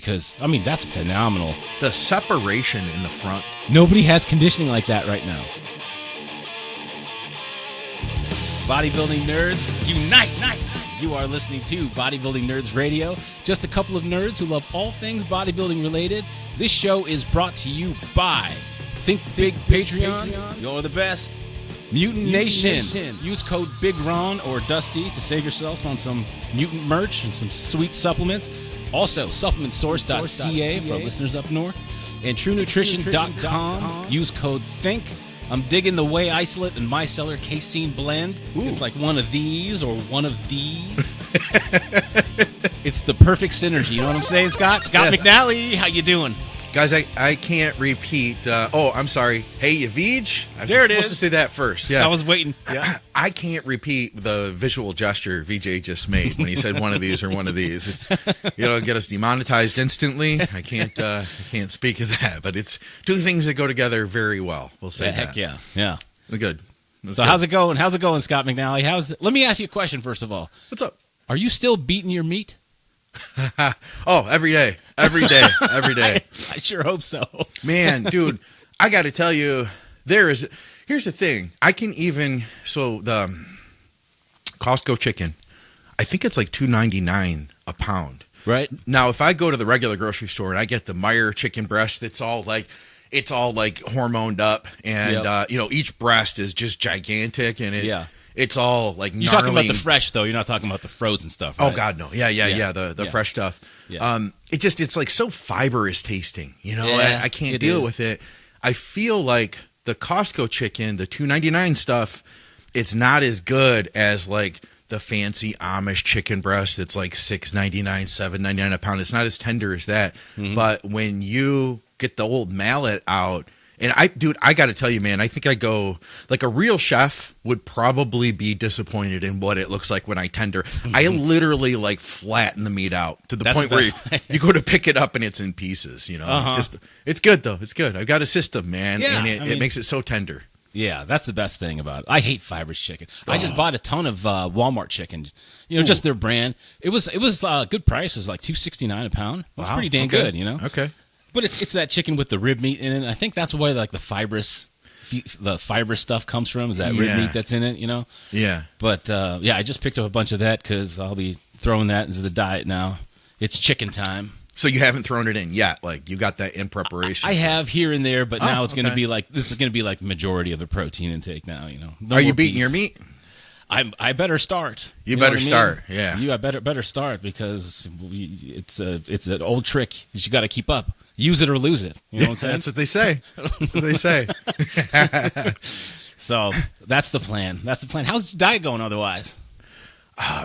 because, I mean, that's phenomenal. The separation in the front. Nobody has conditioning like that right now. Bodybuilding nerds, unite! You are listening to Bodybuilding Nerds Radio. Just a couple of nerds who love all things bodybuilding related. This show is brought to you by Think Big Patreon. You're the best. Mutant Nation. Use code Big Ron or Dusty to save yourself on some mutant merch and some sweet supplements. Also, supplementsource.ca for our listeners up north. And TrueNutrition.com. Use code THINK. I'm digging the whey isolate and micellar casein blend. Ooh. It's like one of these or one of these. It's the perfect synergy. You know what I'm saying, Scott? Scott McNally, how you doing? Guys, I can't repeat. I'm sorry. Hey, you Vij? I was supposed to say that first. Yeah, I was waiting. Yeah. I can't repeat the visual gesture Vijay just made when he said one of these or one of these. It's, get us demonetized instantly. I can't speak of that, but it's two things that go together very well. We'll say that. Heck yeah. Yeah. Good. So how's it going? How's it going, Scott McNally? Let me ask you a question first of all. What's up? Are you still beating your meat? Oh, every day. I sure hope so. Man, dude, I got to tell you, here's the thing. The Costco chicken, I think it's like $2.99 a pound. Right. Now, if I go to the regular grocery store and I get the Meyer chicken breast, that's all like hormoned up, and each breast is just gigantic, and it's all like gnarly. You're talking about the fresh, though. You're not talking about the frozen stuff, right? Oh, God, no. Yeah. The fresh stuff. Yeah. It's like so fibrous tasting. I can't deal with it. I feel like the Costco chicken, the $2.99 stuff, it's not as good as like the fancy Amish chicken breast. It's like $6.99, $7.99 a pound. It's not as tender as that. Mm-hmm. But when you get the old mallet out, and I got to tell you, man, I think I go like a real chef would probably be disappointed in what it looks like when I tender. I literally like flatten the meat out to the point where you go to pick it up and it's in pieces. It's good though. It's good. I've got a system, man, and it makes it so tender. Yeah, that's the best thing about it. I hate fibrous chicken. I just bought a ton of Walmart chicken. Just their brand. It was good price. It was like $2.69 a pound. That's pretty dang good. Okay. But it's that chicken with the rib meat in it. I think that's why like the fibrous stuff comes from, is that rib meat that's in it, Yeah. But I just picked up a bunch of that because I'll be throwing that into the diet now. It's chicken time. So you haven't thrown it in yet? Like you got that in preparation? I have here and there, but now it's going to be like this is going to be like the majority of the protein intake now. Are you beating your meat? I better start. You better start. Yeah. I better start because it's an old trick that you got to keep up. Use it or lose it. You know what I'm saying? That's what they say. So that's the plan. How's your diet going otherwise?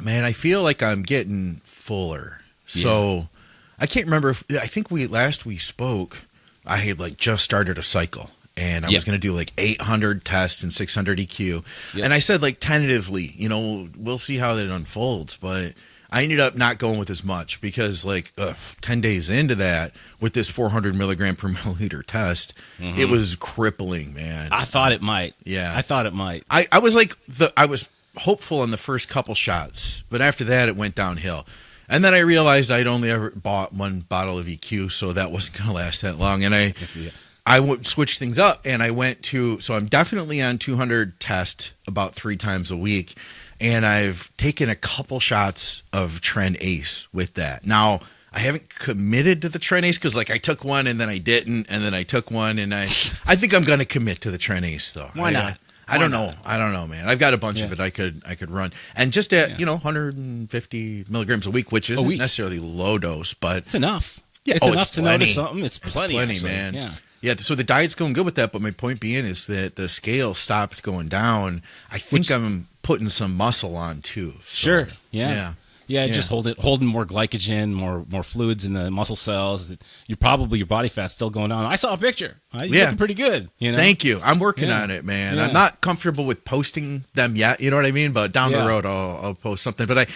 Man, I feel like I'm getting fuller. So I can't remember. I think last we spoke, I had like just started a cycle. And I was going to do like 800 tests and 600 EQ. Yep. And I said like tentatively, we'll see how that unfolds. But I ended up not going with as much because like 10 days into that with this 400 milligram per milliliter test, it was crippling, man. I thought it might. Yeah. I thought it might. I was like, I was hopeful on the first couple shots. But after that, it went downhill. And then I realized I'd only ever bought one bottle of EQ. So that wasn't going to last that long. And I would switch things up, and I went to, so I'm definitely on 200 test about 3 times a week, and I've taken a couple shots of Tren Ace with that. Now, I haven't committed to the Tren Ace because like I took one and then I didn't, and then I took one, and I think I'm going to commit to the Tren Ace though. Why not? I don't know, man. I've got a bunch of it I could run, and just at 150 milligrams a week, which isn't necessarily low dose, but it's enough. Yeah, it's enough to notice something. It's plenty, man. Yeah. Yeah, so the diet's going good with that, but my point being is that the scale stopped going down. I think I'm putting some muscle on too. So, sure. Yeah. Just holding more glycogen, more fluids in the muscle cells. Your body fat's still going down. I saw a picture. You're looking pretty good. Thank you. I'm working on it, man. I'm not comfortable with posting them yet. You know what I mean? But down the road, I'll post something. But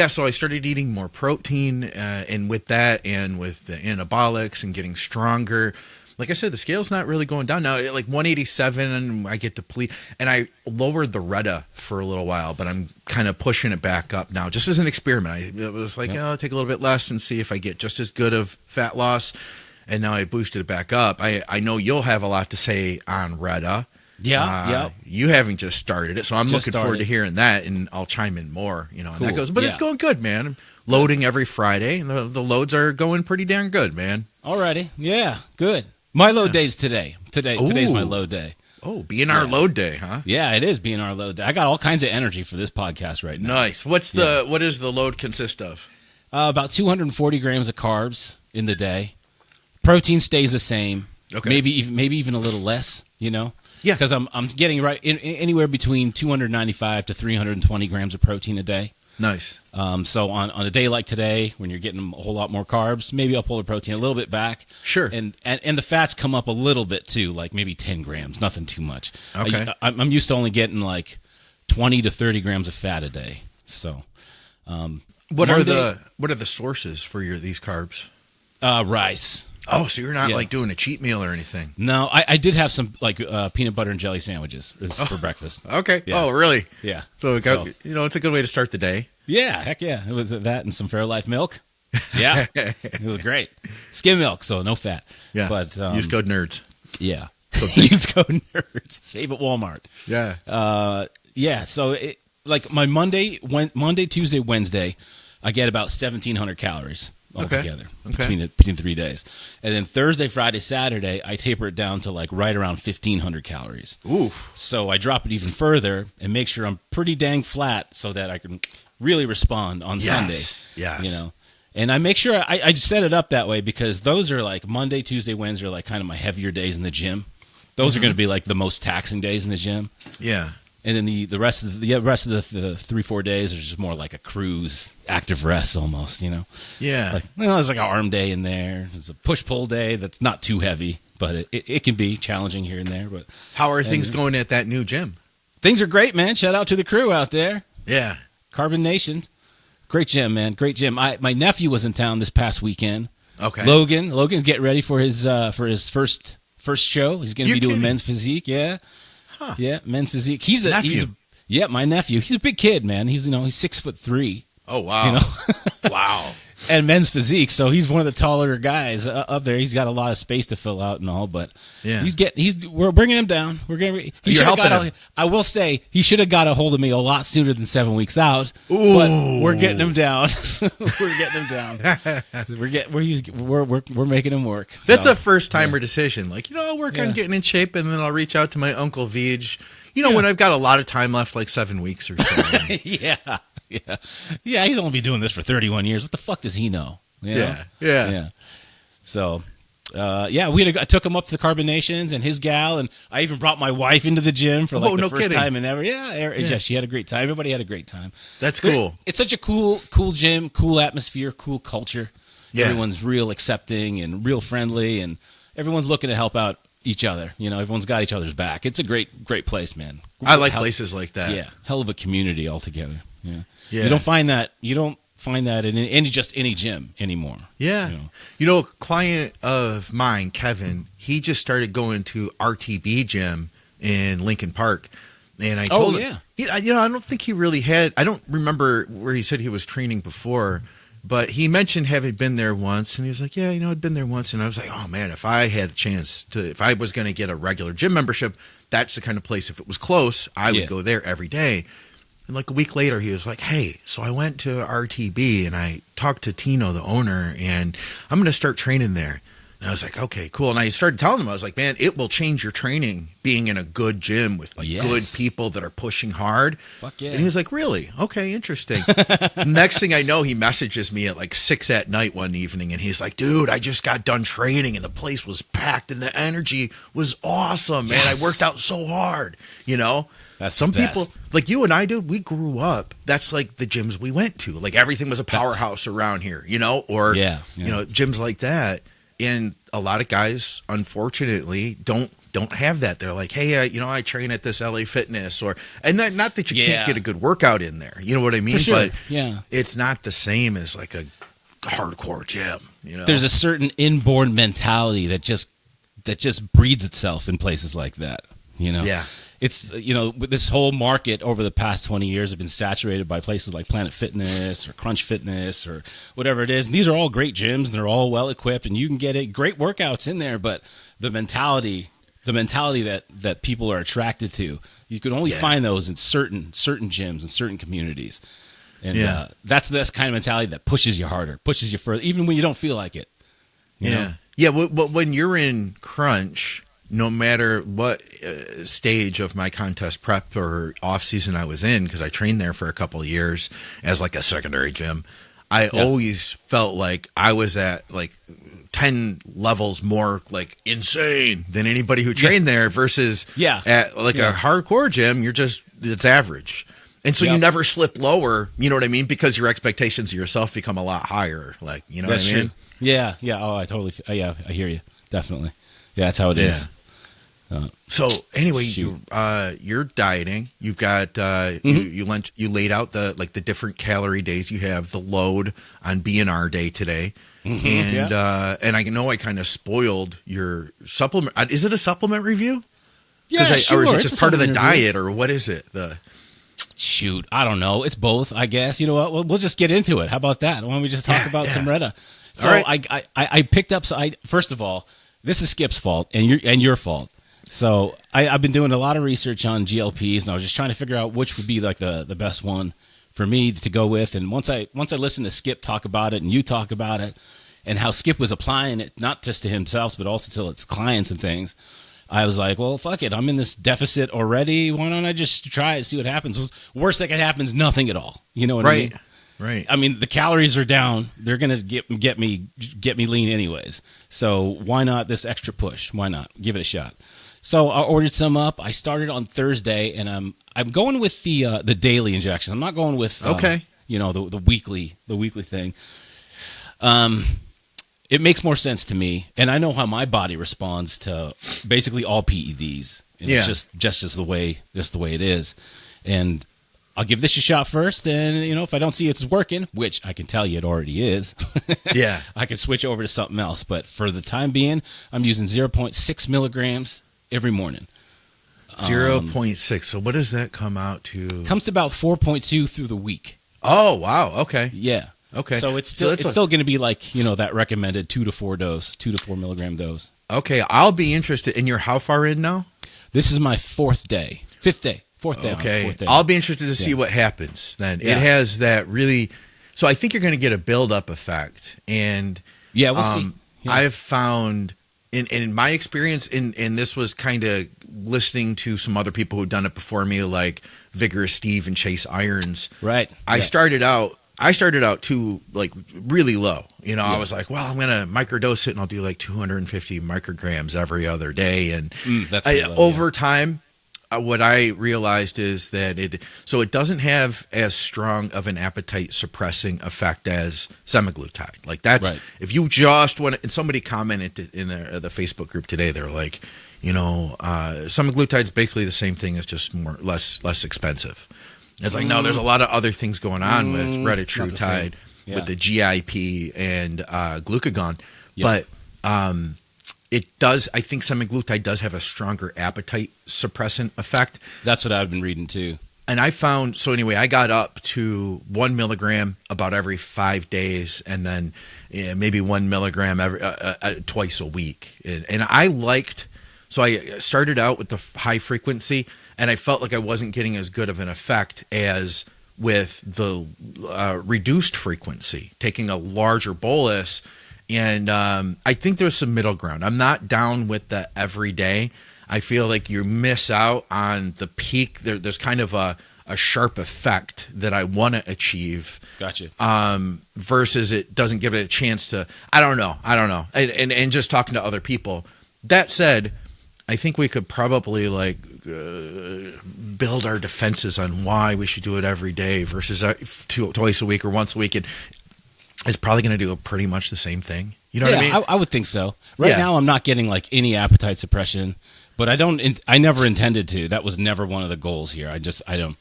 so I started eating more protein, and with that, and with the anabolics and getting stronger. like I said, the scale's not really going down now. Like 187, and I get depleted. And I lowered the Retta for a little while, but I'm kind of pushing it back up now, just as an experiment. It was like, I'll take a little bit less and see if I get just as good of fat loss. And now I boosted it back up. I know you'll have a lot to say on Retta. Yeah. You haven't just started it, so I'm looking forward to hearing that, and I'll chime in more. You know, cool. And that goes. But it's going good, man. I'm loading every Friday, and the loads are going pretty damn good, man. Alrighty, yeah, good. My load day's today. Today's my load day. Oh, BNR load day, huh? Yeah, it is BNR load day. I got all kinds of energy for this podcast right now. Nice. What does the load consist of? About 240 grams of carbs in the day. Protein stays the same. Okay. Maybe even a little less. You know. Yeah. Because I'm getting anywhere between 295 to 320 grams of protein a day. Nice. So on a day like today, when you're getting a whole lot more carbs, maybe I'll pull the protein a little bit back. Sure. And the fats come up a little bit too, like maybe 10 grams, nothing too much. Okay. I'm used to only getting like 20 to 30 grams of fat a day. So, what are the sources for these carbs? Rice. Oh, so you're not like doing a cheat meal or anything? No, I did have some like peanut butter and jelly sandwiches for breakfast. Okay. Yeah. Oh, really? Yeah. So, it's a good way to start the day. Yeah, heck yeah. It was that and some Fairlife milk. Yeah. It was great. Skim milk, so no fat. Yeah. But use code NERDS. Yeah. Use code NERDS. Save at Walmart. Yeah. Yeah. So like my Monday, Tuesday, Wednesday, I get about 1,700 calories altogether between 3 days. And then Thursday, Friday, Saturday, I taper it down to like right around 1,500 calories. Oof. So I drop it even further and make sure I'm pretty dang flat so that I can really respond on Sunday. Yes. You know, and I make sure I set it up that way because those are like Monday, Tuesday, Wednesday are like kind of my heavier days in the gym. Those are going to be like the most taxing days in the gym. Yeah. And then the rest of the 3-4 days are just more like a cruise, active rest almost, you know? Yeah. Like, there's like an arm day in there. There's a push-pull day that's not too heavy, but it can be challenging here and there. But how are things going at that new gym? Things are great, man. Shout out to the crew out there. Yeah. Carbon Nation. Great gym, man. Great gym. My nephew was in town this past weekend. Okay. Logan's getting ready for his first show. He's going to be doing men's physique. Yeah. Huh. Yeah, men's physique. He's my nephew. He's a big kid, man. He's 6'3". Oh wow. You know? Wow. And men's physique, so he's one of the taller guys up there. He's got a lot of space to fill out and all, but we're bringing him down. You're helping him. I will say he should have got a hold of me a lot sooner than 7 weeks out. Ooh. But we're getting him down. We're getting him down. We're making him work. So. That's a first timer decision. Like, I'll work on getting in shape, and then I'll reach out to my Uncle Vij. When I've got a lot of time left, like 7 weeks or so. Yeah. He's only been doing this for 31 years. What the fuck does he know? Yeah. So, I took him up to the Carbonations and his gal, and I even brought my wife into the gym for the first time and ever. Yeah, she had a great time. Everybody had a great time. That's cool. It's such a cool gym, cool atmosphere, cool culture. Yeah. Everyone's real accepting and real friendly, and everyone's looking to help out each other. Everyone's got each other's back. It's a great place, man. I like places like that. Yeah, hell of a community altogether. Yeah. You don't find that in any gym anymore. Yeah. A client of mine, Kevin, he just started going to RTB gym in Lincoln Park. And I told him, I don't think he really I don't remember where he said he was training before, but he mentioned having been there once, and he was like, I'd been there once. And I was like, oh man, if I had the chance if I was going to get a regular gym membership, that's the kind of place, if it was close, I would go there every day. And like a week later, he was like, hey, so I went to RTB and I talked to Tino, the owner, and I'm going to start training there. And I was like, okay, cool. And I started telling him, I was like, man, it will change your training being in a good gym with good people that are pushing hard. Fuck yeah. And he was like, really? Okay, interesting. Next thing I know, he messages me at like 6 p.m. one evening, and he's like, dude, I just got done training and the place was packed and the energy was awesome, man. I worked out so hard, That's some people like you and I, dude, we grew up. That's like the gyms we went to. Like everything was a powerhouse around here, or gyms like that. And a lot of guys, unfortunately, don't have that. They're like, hey, I train at this LA Fitness, and not that you can't get a good workout in there. You know what I mean? For sure. But it's not the same as like a hardcore gym. There's a certain inborn mentality that just that just breeds itself in places like that. Yeah. It's, this whole market over the past 20 years have been saturated by places like Planet Fitness or Crunch Fitness or whatever it is. And these are all great gyms and they're all well equipped and you can get great workouts in there. But the mentality that people are attracted to, you can only find those in certain gyms and certain communities. And that's this kind of mentality that pushes you harder, pushes you further, even when you don't feel like it. You know? Yeah. But when you're in crunch, no matter what stage of my contest prep or off season I was in, because I trained there for a couple of years as like a secondary gym, I always felt like I was at like 10 levels more like insane than anybody who trained there versus at like a hardcore gym, it's average. And so you never slip lower, you know what I mean? Because your expectations of yourself become a lot higher. Like, you know that's what I mean? True. Yeah. Yeah. Oh, I totally, I hear you. Definitely. Yeah. That's how it is. So anyway, you're dieting. You've got you laid out the different calorie days. You have the load on B&R day today, and I know I kind of spoiled your supplement. Is it a supplement review? Yeah, sure. Or is it just part of the diet, or what is it? Shoot, I don't know. It's both, I guess. You know what? We'll just get into it. How about that? Why don't we just talk about some Retta? So right. I picked up. First of all, this is Skip's fault and your fault. So I've been doing a lot of research on GLPs, and I was just trying to figure out which would be like the best one for me to go with. And once I listened to Skip talk about it and you talk about it and how Skip was applying it, not just to himself, but also to its clients and things, I was like, well, fuck it. I'm in this deficit already. Why don't I just try it, see what happens? Worst that can happen is nothing at all. You know what I mean? Right. I mean, the calories are down. They're gonna get me lean anyways. So why not this extra push? Why not give it a shot? So I ordered some up. I started on Thursday, and I'm going with the daily injection. I'm not going with the weekly thing. It makes more sense to me, and I know how my body responds to basically all PEDs. And it's just the way it is. And I'll give this a shot first, and if I don't see it's working, which I can tell you it already is, I can switch over to something else. But for the time being, I'm using 0.6 milligrams every morning. 0.6. So what does that come out to? Comes to about 4.2 through the week. Oh, wow. Okay. Yeah. Okay. So it's still going to be like, that recommended 2 to 4 milligram dose. Okay. I'll be interested. And you're how far in now? This is my fourth day. Okay. Fourth day. I'll be interested to see what happens then. Yeah. It has that really, so I think you're going to get a build-up effect. And we'll see. Yeah. I've found in my experience, and this was kind of listening to some other people who've done it before me, like Vigorous Steve and Chase Irons. Right. I started out too, like really low. I was like, well, I'm going to microdose it and I'll do like 250 micrograms every other day. And over time, what I realized is that it doesn't have as strong of an appetite suppressing effect as semaglutide. Like that's, if you just want to, and somebody commented in the Facebook group today, they're like, semaglutide is basically the same thing as just less expensive. It's like, no, there's a lot of other things going on with Retatrutide, with the GIP and glucagon. But it does, I think semaglutide does have a stronger appetite suppressant effect. That's what I've been reading too. And I found, so anyway, I got up to 1 milligram about every 5 days, and then maybe 1 milligram twice a week. And I liked, so I started out with the high frequency, and I felt like I wasn't getting as good of an effect as with the reduced frequency, taking a larger bolus. And I think there's some middle ground. I'm not down with the every day. I feel like you miss out on the peak. There's kind of a sharp effect that I want to achieve. Gotcha. Versus it doesn't give it a chance to, I don't know. And just talking to other people. That said, I think we could probably build our defenses on why we should do it every day versus twice a week or once a week. And it's probably going to do pretty much the same thing. You know what I mean? I would think so. Right now, I'm not getting like any appetite suppression, but I never intended to. That was never one of the goals here. I don't.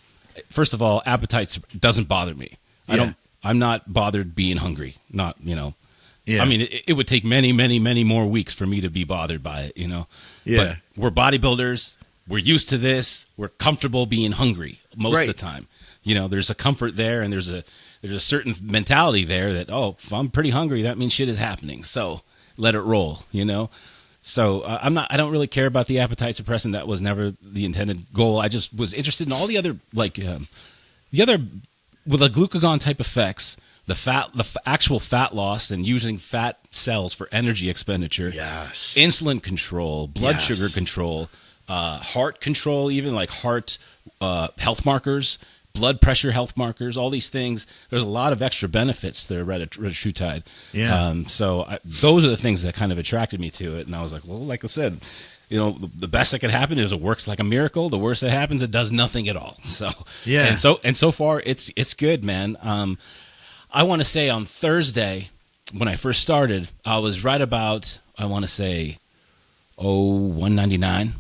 First of all, appetite doesn't bother me. I'm not bothered being hungry. Not, Yeah. I mean, it would take many, many, many more weeks for me to be bothered by it, you know? Yeah. But we're bodybuilders. We're used to this. We're comfortable being hungry most of the time. You know, there's a comfort there, and there's a certain mentality there that, oh, if I'm pretty hungry, that means shit is happening. So let it roll, you know? So I don't really care about the appetite suppressant. That was never the intended goal. I just was interested in all the other, like, with the glucagon type effects, the actual fat loss and using fat cells for energy expenditure, yes, insulin control, blood sugar control, heart control, even like heart health markers, blood pressure health markers, all these things. There's a lot of extra benefits to Retatrutide. Yeah. So those are the things that kind of attracted me to it. And I was like, well, like I said, you know, the best that could happen is it works like a miracle. The worst that happens, it does nothing at all. So, yeah. And so far it's good, man. I want to say on Thursday, when I first started, I was right about, I want to say, 199.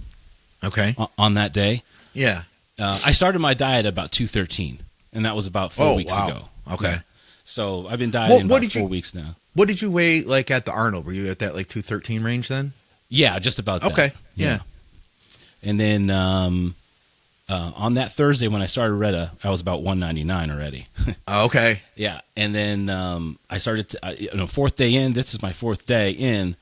Okay. On that day. Yeah. I started my diet about 213, and that was about 4 weeks ago. Okay. Yeah. So I've been dieting about 4 weeks now. What did you weigh like at the Arnold? Were you at that like 213 range then? Yeah, just about that. Okay. Yeah. And then on that Thursday when I started Retta, I was about 199 already. Okay. Yeah. And then I started, fourth day in. This is my fourth day in.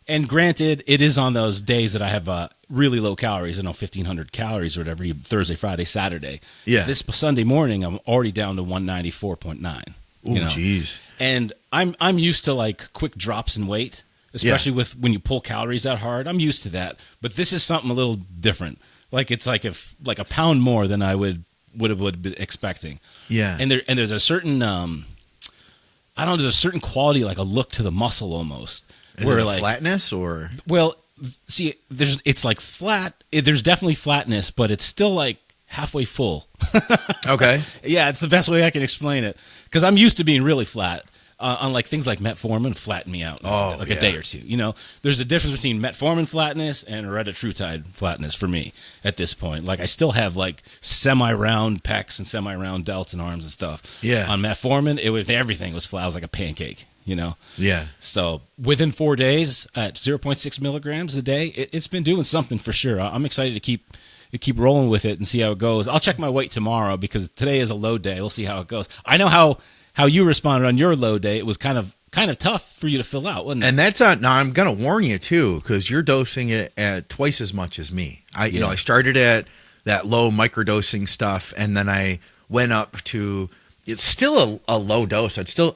And granted, it is on those days that I have really low calories, 1,500 calories or whatever, Thursday, Friday, Saturday. Yeah. This Sunday morning, I'm already down to 194.9. Oh, jeez. And I'm used to like quick drops in weight, especially with when you pull calories that hard. I'm used to that. But this is something a little different. Like it's like a pound more than I would have been expecting. Yeah. And there's a certain there's a certain quality, like a look to the muscle almost. Is it like flatness or? Well, see, it's like flat. There's definitely flatness, but it's still like halfway full. Okay. Yeah, it's the best way I can explain it. Because I'm used to being really flat. Unlike things like metformin flatten me out like a day or two. You know, there's a difference between metformin flatness and Retatrutide flatness for me at this point. Like I still have like semi-round pecs and semi-round delts and arms and stuff. Yeah. On metformin, everything was flat. I was like a pancake. You know? Yeah. So within 4 days at 0.6 milligrams a day, it's been doing something for sure. I'm excited to keep rolling with it and see how it goes. I'll check my weight tomorrow because today is a low day. We'll see how it goes. I know how you responded on your low day. It was kind of tough for you to fill out, wasn't it? And that's now I'm going to warn you too, because you're dosing it at twice as much as me. I started at that low microdosing stuff, and then I went up to. It's still a low dose. Still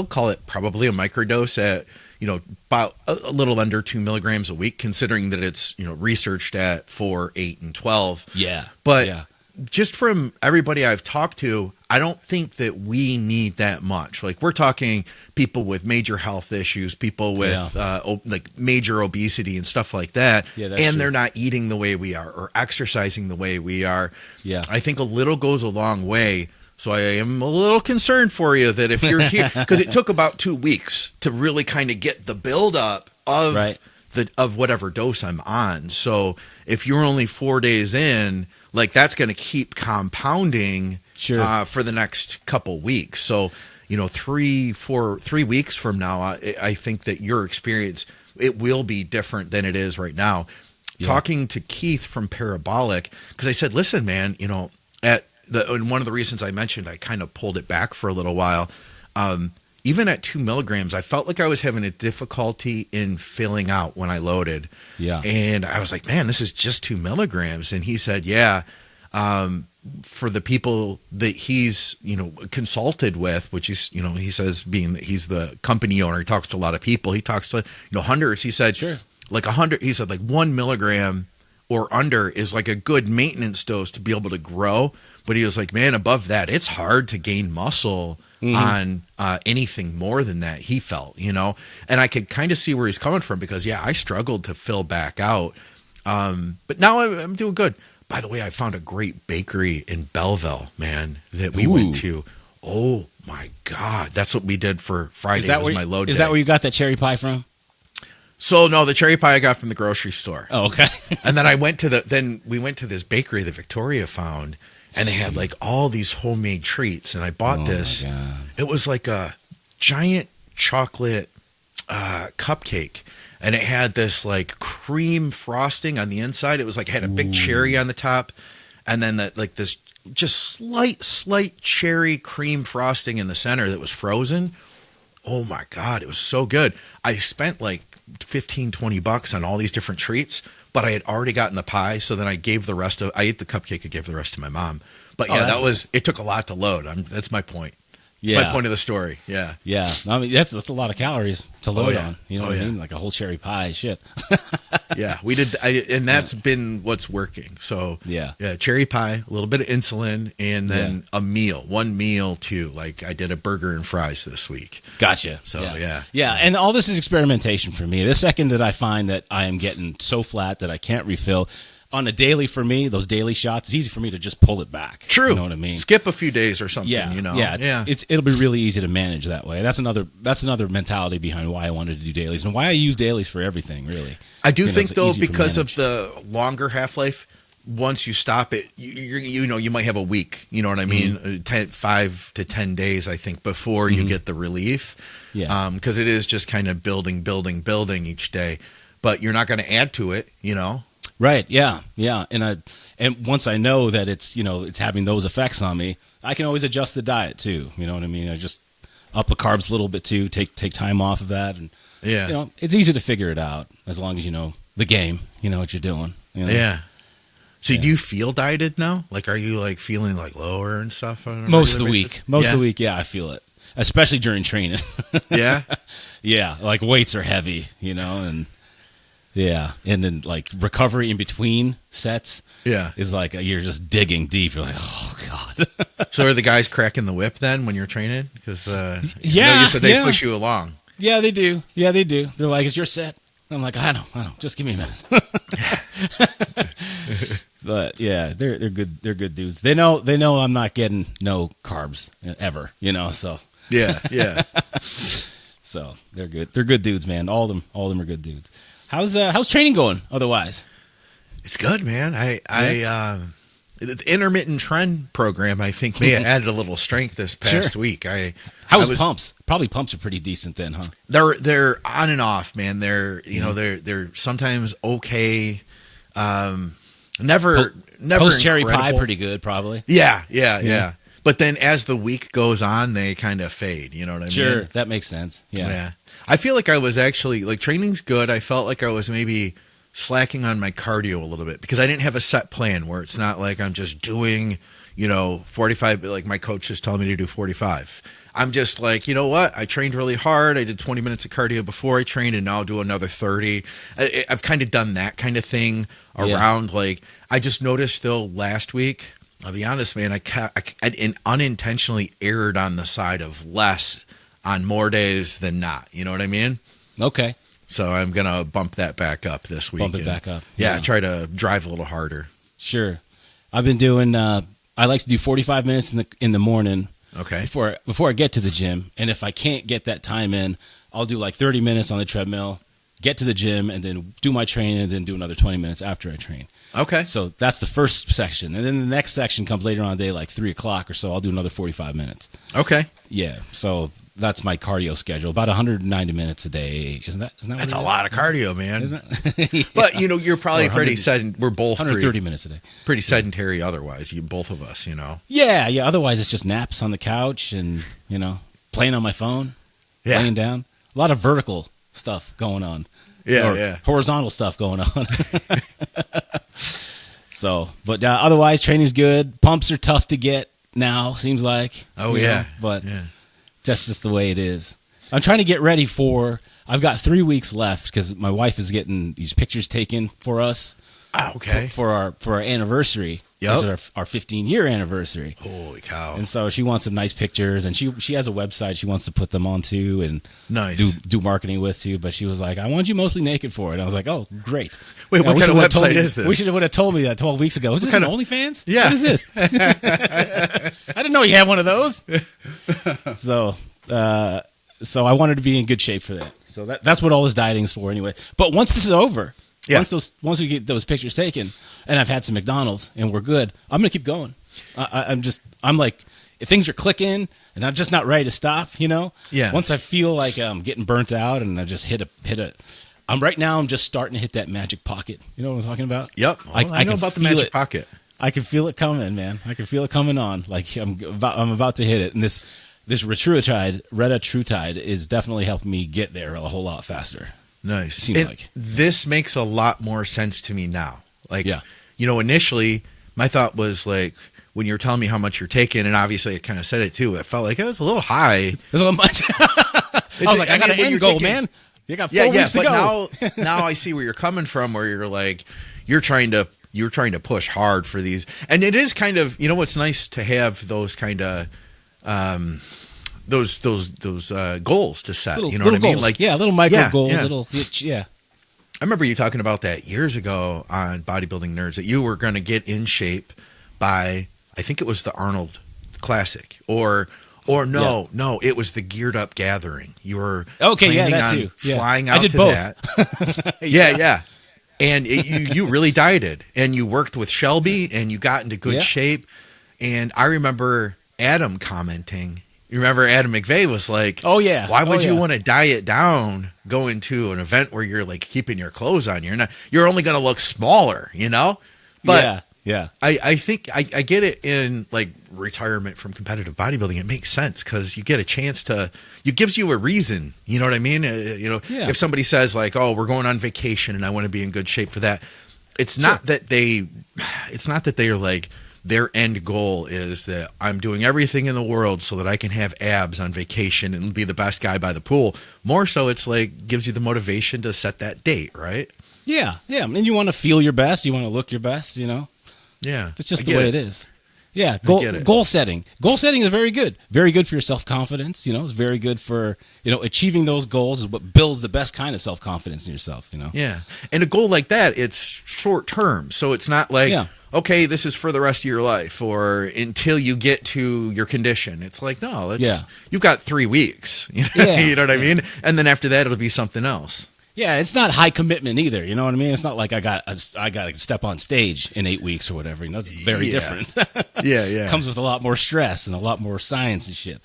call it probably a microdose at, about a little under 2 milligrams a week, considering that it's, researched at 4, 8, and 12. Yeah. But just from everybody I've talked to, I don't think that we need that much. Like we're talking people with major health issues, people with like major obesity and stuff like that. Yeah, that's and true. They're not eating the way we are or exercising the way we are. Yeah. I think a little goes a long way. So I am a little concerned for you that if you're here, because it took about 2 weeks to really kind of get the buildup of of whatever dose I'm on. So if you're only 4 days in, like that's going to keep compounding for the next couple weeks. So 3 weeks from now, I think that your experience, it will be different than it is right now. Yeah. Talking to Keith from Parabolic, because I said, listen, man, and one of the reasons I mentioned I kind of pulled it back for a little while, even at 2 milligrams, I felt like I was having a difficulty in filling out when I loaded. Yeah. And I was like, man, this is just 2 milligrams. And he said, for the people that he's, consulted with, which is, he says being that he's the company owner, he talks to a lot of people. He talks to, hundreds. He said, like 100, he said like 1 milligram or under is like a good maintenance dose to be able to grow. But he was like, man, above that, it's hard to gain muscle on anything more than that, he felt, And I could kind of see where he's coming from because, I struggled to fill back out. But now I'm doing good. By the way, I found a great bakery in Belleville, man, that we went to. Oh, my God. That's what we did for Friday. My load day. Is that where you got that cherry pie from? So no, the cherry pie I got from the grocery store. Oh, okay. And then we went to this bakery that Victoria found. And they had like all these homemade treats. And I bought this. My God. It was like a giant chocolate cupcake, and it had this like cream frosting on the inside. It was like, it had a big cherry on the top, and then that like this just slight cherry cream frosting in the center that was frozen. Oh my God, it was so good. I spent like $15-20 on all these different treats, but I had already gotten the pie, so then I ate the cupcake and gave the rest to my mom. But yeah, it took a lot to load. That's my point. That's my point of the story. Yeah. Yeah. I mean, that's a lot of calories to load on. You know what I mean? Like a whole cherry pie. Shit. Yeah. We did. And that's been what's working. So yeah, cherry pie, a little bit of insulin, and then one meal too. Like I did a burger and fries this week. Gotcha. So yeah. And all this is experimentation for me. The second that I find that I am getting so flat that I can't refill, on a daily, for me, those daily shots, it's easy for me to just pull it back. True. You know what I mean? Skip a few days or something, Yeah. you know? Yeah. It'll be really easy to manage that way. That's another mentality behind why I wanted to do dailies and why I use dailies for everything, really. I do think, though, because of the longer half-life, once you stop it, you might have a week, you know what I mean? 5 to 10 days, I think, before you get the relief. Yeah. Because it is just kind of building each day. But you're not going to add to it, you know? Right. Yeah. And once I know that it's having those effects on me, I can always adjust the diet too. You know what I mean? I just up the carbs a little bit too. Take time off of that, and it's easy to figure it out as long as you know the game. You know what you're doing. You know? Yeah. So do you feel dieted now? Like, are you like feeling like lower and stuff? Most of the week, yeah, I feel it, especially during training. Yeah. Yeah, like weights are heavy, and. Yeah, and then like recovery in between sets is like you're just digging deep. You're like, oh, God. So are the guys cracking the whip then when you're training? Because you said they push you along. Yeah, they do. They're like, it's your set. I'm like, I know. Just give me a minute. But yeah, they're good. They're good dudes. They know I'm not getting no carbs ever, so. Yeah. So they're good. They're good dudes, man. All of them are good dudes. How's training going otherwise? It's good, man. The intermittent trend program, I think, may have added a little strength this past week. How was pumps? Probably pumps are pretty decent then, huh? They're on and off, man. They're sometimes okay. Never post cherry pie pretty good, probably. Yeah. But then as the week goes on, they kind of fade. You know what I mean? Sure, that makes sense. Yeah. I feel like I was actually, like, training's good. I felt like I was maybe slacking on my cardio a little bit because I didn't have a set plan where it's not like I'm just doing, 45, like my coach just telling me to do 45. I'm just like, you know what? I trained really hard. I did 20 minutes of cardio before I trained, and now I'll do another 30. I've kind of done that kind of thing around. Like, I just noticed, though, last week, I'll be honest, man, I unintentionally erred on the side of less on more days than not. You know what I mean? Okay. So I'm going to bump that back up this week. Bump it back up. Yeah, try to drive a little harder. Sure. I've been doing, I like to do 45 minutes in the morning. Okay. Before I get to the gym. And if I can't get that time in, I'll do like 30 minutes on the treadmill, get to the gym, and then do my training, and then do another 20 minutes after I train. Okay. So that's the first section. And then the next section comes later on in the day, like 3 o'clock or so. I'll do another 45 minutes. Okay. Yeah. So that's my cardio schedule. About 190 minutes a day. Isn't that That's a lot of cardio, man. Isn't it? Yeah. But, you're probably pretty sedentary. We're both 130 minutes a day. Pretty sedentary otherwise, both of us, Yeah. Otherwise, it's just naps on the couch and, playing on my phone, laying down. A lot of vertical stuff going on. Yeah. Horizontal stuff going on. So, but otherwise, training's good. Pumps are tough to get now, seems like. Oh, yeah. But that's just the way it is. I'm trying to get ready I've got 3 weeks left because my wife is getting these pictures taken for us. Okay. For our anniversary. Yep. Our 15-year anniversary. Holy cow. And so she wants some nice pictures, and she has a website she wants to put them onto and nice. do marketing with too. But she was like, I want you mostly naked for it. And I was like, oh, great. Wait, what kind of website is this? We should have told me that 12 weeks ago. Is this an OnlyFans? Yeah. What is this? I didn't know you had one of those. So I wanted to be in good shape for that. So that's what all this dieting is for anyway. But once this is over, once we get those pictures taken, and I've had some McDonald's and we're good, I'm gonna keep going. I'm like things are clicking and I'm just not ready to stop, you know? Yeah. Once I feel like I'm getting burnt out and I just hit a right now I'm just starting to hit that magic pocket. You know what I'm talking about? Yep. Well, I know about the magic pocket. I can feel it coming, man. I can feel it coming on. Like I'm about to hit it. And this Retatrutide is definitely helping me get there a whole lot faster. Nice. Seems like. This makes a lot more sense to me now. Like, you know, initially my thought was like, when you were telling me how much you're taking, and obviously I kind of said it too, it felt like it was a little high. It's a little much. I was like, I got an end goal, man. You got 4 weeks to go. Now I see where you're coming from, where you're like, you're trying to push hard for these. And it is kind of, you know, what's nice to have those kind of, those goals to set, you know what I mean? Like, little micro goals. I remember you talking about that years ago on Bodybuilding Nerds, that you were going to get in shape by, I think it was the Arnold Classic, or no, it was the Geared Up Gathering. You were planning on flying out to that. Yeah. And you really dieted, and you worked with Shelby, and you got into good shape. And I remember Adam commenting. You remember Adam McVeigh was like, "Oh yeah, why would you want to diet down going to an event where you're like keeping your clothes on? You're only going to look smaller, you know?" But I think I get it in like retirement from competitive bodybuilding. It makes sense because you get a chance to. It gives you a reason. You know what I mean? If somebody says like, "Oh, we're going on vacation and I want to be in good shape for that," it's not that they. It's not that they are like. Their end goal is that I'm doing everything in the world so that I can have abs on vacation and be the best guy by the pool. More so, it's like gives you the motivation to set that date, right? Yeah. And you want to feel your best. You want to look your best, you know? Yeah. It's just the way it is. Yeah. Goal setting. Goal setting is very good. Very good for your self-confidence. You know, it's very good for, achieving those goals is what builds the best kind of self-confidence in yourself, you know? Yeah. And a goal like that, it's short term. So it's not like, okay, this is for the rest of your life or until you get to your condition. It's like, no, you've got 3 weeks. You know what I mean? And then after that, it'll be something else. Yeah, it's not high commitment either. You know what I mean? It's not like I got to step on stage in 8 weeks or whatever. You know, it's very different. Yeah. Comes with a lot more stress and a lot more science and shit.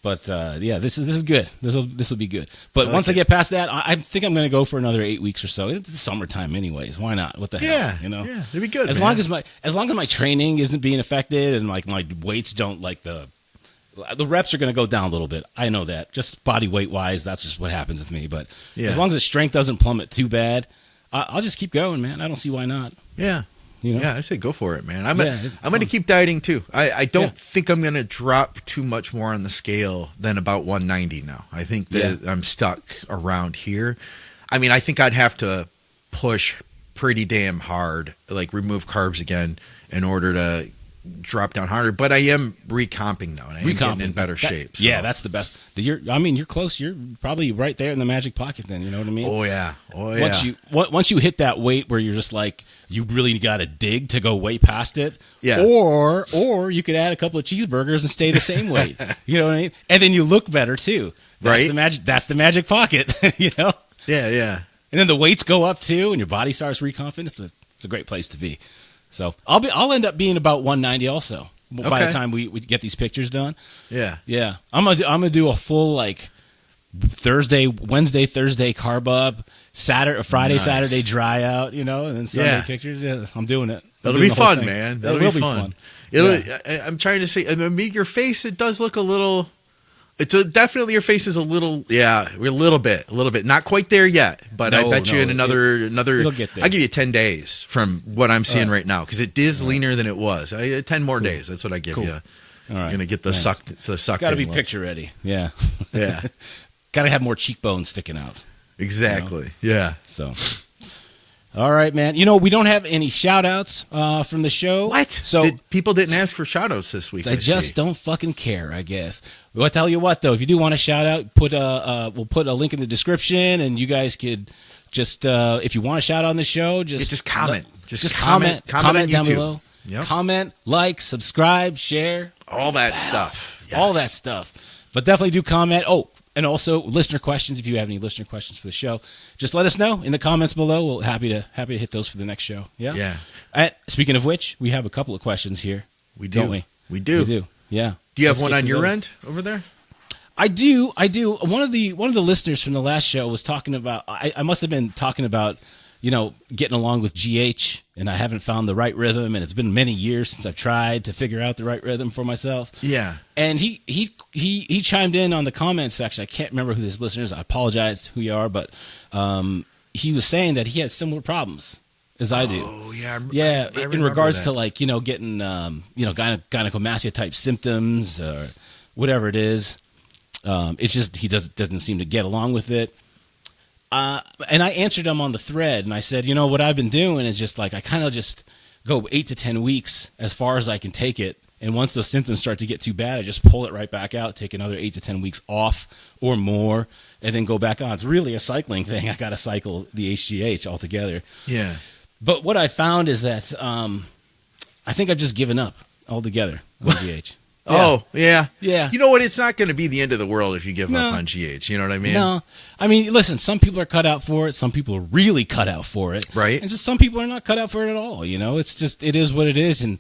But this is good. This will be good. But once I get past that, I think I'm going to go for another 8 weeks or so. It's summertime, anyways. Why not? What the hell? You know? Yeah, it'd be good. As long as my training isn't being affected and like my weights don't like the reps are going to go down a little bit. I know that. Just body weight wise, that's just what happens with me. But as long as the strength doesn't plummet too bad, I'll just keep going, man. I don't see why not. Yeah. You know? Yeah, I say go for it, man. I'm going to keep dieting too. I don't think I'm going to drop too much more on the scale than about 190 now. I think that I'm stuck around here. I mean, I think I'd have to push pretty damn hard, like remove carbs again in order to drop down harder, but I am recomping now, and I am getting in better shape. So. Yeah, that's the best. You're close. You're probably right there in the magic pocket. Then you know what I mean. Oh yeah. Once you hit that weight where you're just like you really got to dig to go way past it. Yeah. Or you could add a couple of cheeseburgers and stay the same weight. You know what I mean? And then you look better too. That's right. That's the magic pocket. You know. Yeah. And then the weights go up too, and your body starts recomping. It's a great place to be. So I'll end up being about 190 also by the time we get these pictures done. Yeah. I'm gonna do a full like Wednesday, Thursday carb up, Friday, Saturday dry out, you know, and then Sunday pictures. Yeah, I'm doing it. That'll be fun, man. That'll be fun. I'm trying to say, I mean, your face, it does look a little. Definitely your face is a little bit. Not quite there yet, but I bet you in another. It'll get there. I'll give you 10 days from what I'm seeing right now because it is leaner than it was. 10 more days. That's what I give you. All right. You're gonna get the suck. It's got to be picture ready. Yeah. Yeah. Got to have more cheekbones sticking out. Exactly. You know? Yeah. So. All right, man. You know, we don't have any shout-outs from the show. What? So people didn't ask for shout-outs this week. They just don't fucking care, I guess. Well, I'll tell you what, though. If you do want a shout-out, we'll put a link in the description, and you guys could just, if you want a shout-out on the show, just comment. Just comment on down YouTube. below. Yep. Comment, like, subscribe, share. All that stuff. Yes. All that stuff. But definitely do comment. Oh, and also listener questions. If you have any listener questions for the show, just let us know in the comments below. We'll happy to hit those for the next show. Yeah. Yeah. Speaking of which, we have a couple of questions here. We do. Don't we? We do. Yeah. Do you have one on your end over there? I do. One of the listeners from the last show was talking about, I must have been talking about, getting along with GH, and I haven't found the right rhythm, and it's been many years since I've tried to figure out the right rhythm for myself. Yeah. And he chimed in on the comment section. I can't remember who this listener is. I apologize who you are, but he was saying that he has similar problems as I do. Oh, yeah. Yeah, I in regards that. to getting gynecomastia type symptoms or whatever it is. It's just he doesn't seem to get along with it. And I answered him on the thread, and I said, what I've been doing is just I kind of just go 8 to 10 weeks as far as I can take it. And once those symptoms start to get too bad, I just pull it right back out, take another 8 to 10 weeks off or more, and then go back on. It's really a cycling thing. I got to cycle the HGH altogether. Yeah. But what I found is that I think I've just given up altogether on GH. Yeah. Oh, yeah. Yeah. You know what? It's not going to be the end of the world if you give up on GH. You know what I mean? No. I mean, listen, some people are cut out for it. Some people are really cut out for it. Right. And just some people are not cut out for it at all. It's just, it is what it is. And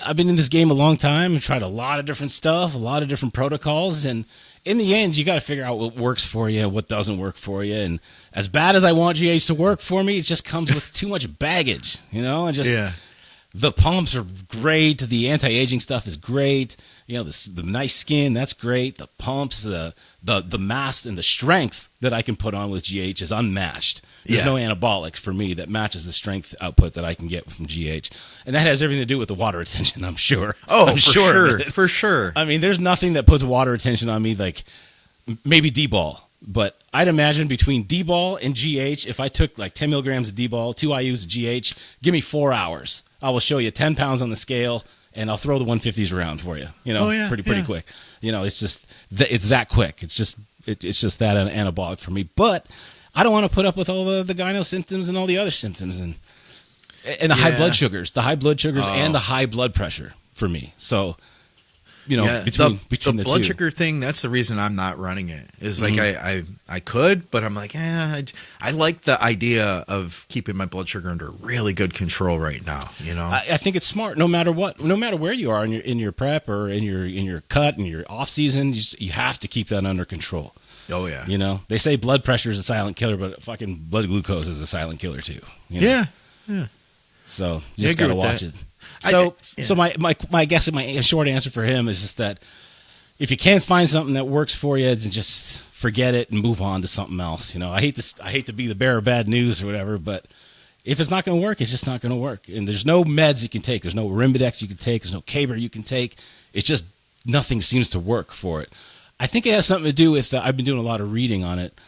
I've been in this game a long time and tried a lot of different stuff, a lot of different protocols. And in the end, you got to figure out what works for you, what doesn't work for you. And as bad as I want GH to work for me, it just comes with too much baggage, and just... Yeah. The pumps are great. The anti-aging stuff is great. The nice skin, that's great. The pumps, the mass and the strength that I can put on with GH is unmatched. There's no anabolics for me that matches the strength output that I can get from GH. And that has everything to do with the water retention, I'm sure. Oh, I'm for sure. I mean, there's nothing that puts water retention on me like maybe D-ball. But I'd imagine between D-ball and GH, if I took 10 milligrams of D-ball, 2 IUs of GH, give me 4 hours. I will show you 10 pounds on the scale, and I'll throw the 150s around for you. Pretty quick. It's just it's that quick. It's just that anabolic for me. But I don't want to put up with all the gyno symptoms and all the other symptoms and the high blood sugars, and the high blood pressure for me. So. Between the blood two. sugar thing, that's the reason I'm not running it. Is I could, but I'm like, I like the idea of keeping my blood sugar under really good control right now. I think it's smart. No matter what, no matter where you are in your prep or in your cut and your off season, you have to keep that under control. Oh yeah. They say blood pressure is a silent killer, but fucking blood glucose is a silent killer too. Yeah. So you just gotta watch it. So my guess, my short answer for him is just that if you can't find something that works for you, then just forget it and move on to something else. I hate to be the bearer of bad news or whatever, but if it's not going to work, it's just not going to work. And there's no meds you can take. There's no Arimidex you can take. There's no Carb you can take. It's just nothing seems to work for it. I think it has something to do with I've been doing a lot of reading on it.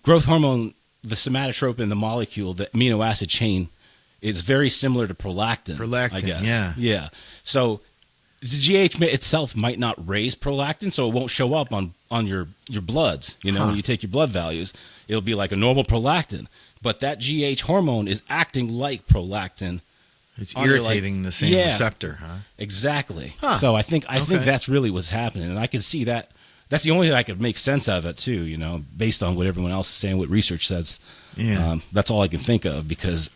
Growth hormone, the somatotropin, the molecule, the amino acid chain. It's very similar to prolactin, I guess. Yeah. So the GH itself might not raise prolactin, so it won't show up on your bloods. When you take your blood values, it'll be like a normal prolactin. But that GH hormone is acting like prolactin. It's irritating the same receptor, huh? Exactly. Huh. So I think that's really what's happening, and I can see that. That's the only thing I could make sense of it too. Based on what everyone else is saying, what research says. Yeah. That's all I can think of because.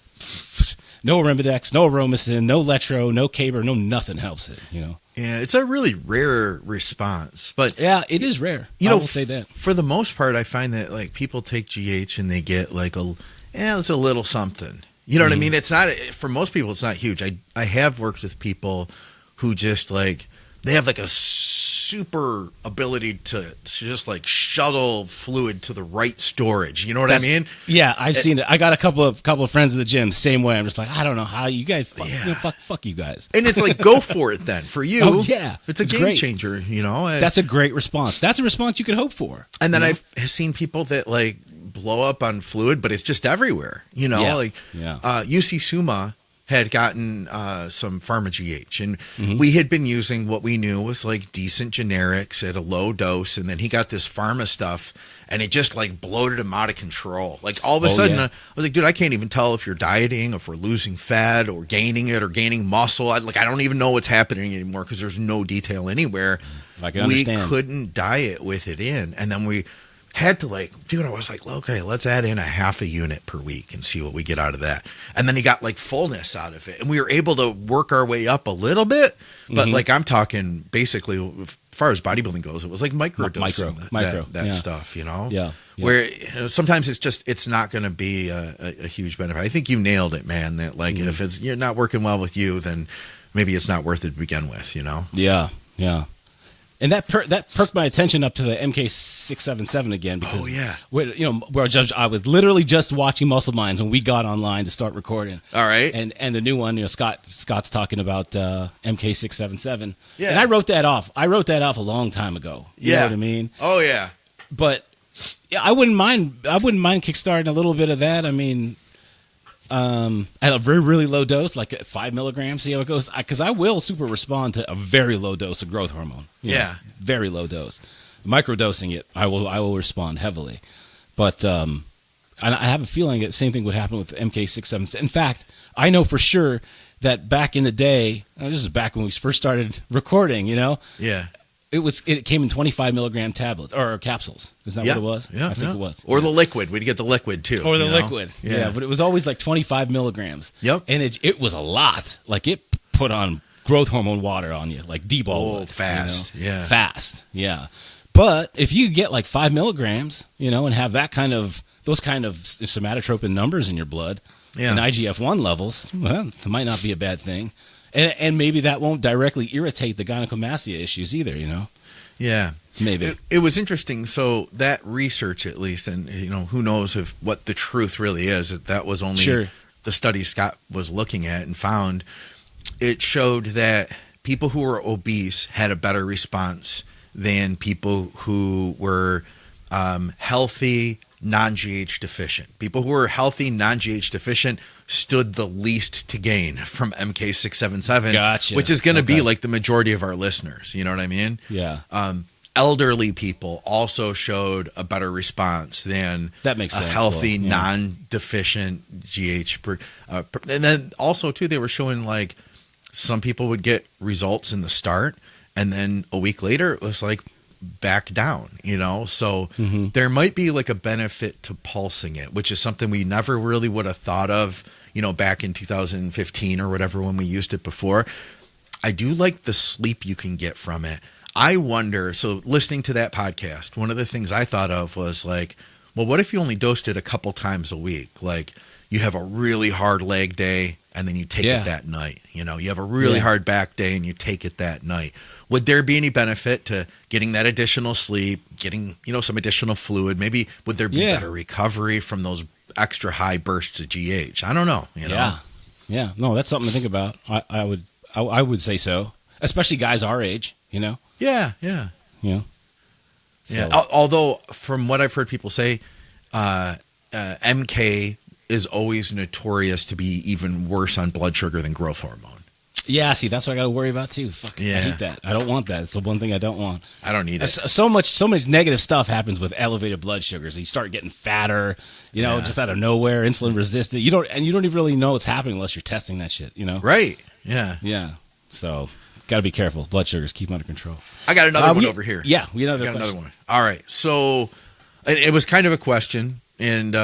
No Arimidex, no Aromasin, no Letro, no Carb, no nothing helps it, Yeah, it's a really rare response. But yeah, it is rare. I will say that. For the most part, I find that people take GH and they get it's a little something. You know what I mean? It's not, for most people, it's not huge. I have worked with people who just they have a super ability to just shuttle fluid to the right storage. You know what I mean? Yeah, I've seen it. I got a couple of friends at the gym, same way. I'm just I don't know how you guys fuck you guys. And it's go for it then. For you, oh, yeah. It's a game changer, That's a great response. That's a response you could hope for. And then I've seen people that blow up on fluid, but it's just everywhere. UC Suma had gotten some Pharma GH, and we had been using what we knew was decent generics at a low dose, and then he got this Pharma stuff, and it just bloated him out of control. All of a sudden, I was like, dude, I can't even tell if you're dieting, if we're losing fat, or gaining it, or gaining muscle. I don't even know what's happening anymore because there's no detail anywhere. If I can understand. We couldn't diet with it in, and then we had to dude, I was like, okay, let's add in a half a unit per week and see what we get out of that. And then he got fullness out of it. And we were able to work our way up a little bit. But I'm talking basically, as far as bodybuilding goes, it was like microdosing that stuff, Yeah. Where sometimes it's not going to be a huge benefit. I think you nailed it, man, that if you're not working well with you, then maybe it's not worth it to begin with, Yeah. And that perked my attention up to the MK677 again because I was literally just watching Muscle Minds when we got online to start recording. All right. And the new one, Scott's talking about MK677. Yeah. And I wrote that off. I wrote that off a long time ago. You know what I mean? Oh yeah. But I wouldn't mind kickstarting a little bit of that. I mean, at a very, really low dose, like at 5 milligrams, see how it goes. Because I will super respond to a very low dose of growth hormone. Very low dose. Microdosing it, I will respond heavily. But I have a feeling the same thing would happen with MK677. In fact, I know for sure that back in the day, this is back when we first started recording, Yeah. It came in 25 milligram tablets or capsules. Is that what it was? Yeah, I think it was. Or the liquid. We'd get the liquid too. Or the liquid. Yeah, but it was always 25 milligrams. Yep. And it was a lot. It put on growth hormone water on you, like D-ball. Oh, fast. Yeah. Fast. Yeah. But if you get 5 milligrams, and have those kind of somatotropin numbers in your blood and IGF-1 levels, well, it might not be a bad thing. And maybe that won't directly irritate the gynecomastia issues either, Yeah. Maybe. It was interesting. So that research, at least, and, who knows what the truth really is, that was only the study Scott was looking at and found. It showed that people who were obese had a better response than people who were healthy, non-GH deficient. People who were healthy, non-GH deficient stood the least to gain from MK677, gotcha. Which is going to be the majority of our listeners. You know what I mean? Yeah. Elderly people also showed a better response than that makes sense. Healthy, non-deficient GH. And then also, too, they were showing some people would get results in the start, and then a week later it was back down, so there might be a benefit to pulsing it, which is something we never really would have thought of, back in 2015 or whatever, when we used it before. I do like the sleep you can get from it. I wonder, so listening to that podcast, one of the things I thought of was well, what if you only dosed it a couple times a week? You have a really hard leg day and then you take it that night. You have a really hard back day and you take it that night. Would there be any benefit to getting that additional sleep, getting, some additional fluid? Maybe would there be better recovery from those extra high bursts of GH? I don't know. Yeah. No, that's something to think about. I would say so, especially guys our age, Yeah. So. Yeah. Although from what I've heard people say, MK is always notorious to be even worse on blood sugar than growth hormone. Yeah, see, that's what I got to worry about too. Fuck, I hate that. I don't want that. It's the one thing I don't want. I don't need it. So much negative stuff happens with elevated blood sugars. You start getting fatter, just out of nowhere, insulin resistant. You don't even really know what's happening unless you're testing that shit. Right? Yeah. Yeah. So got to be careful. Blood sugars, keep them under control. I got another one over here. Yeah, we got another one. All right. So it was kind of a question, and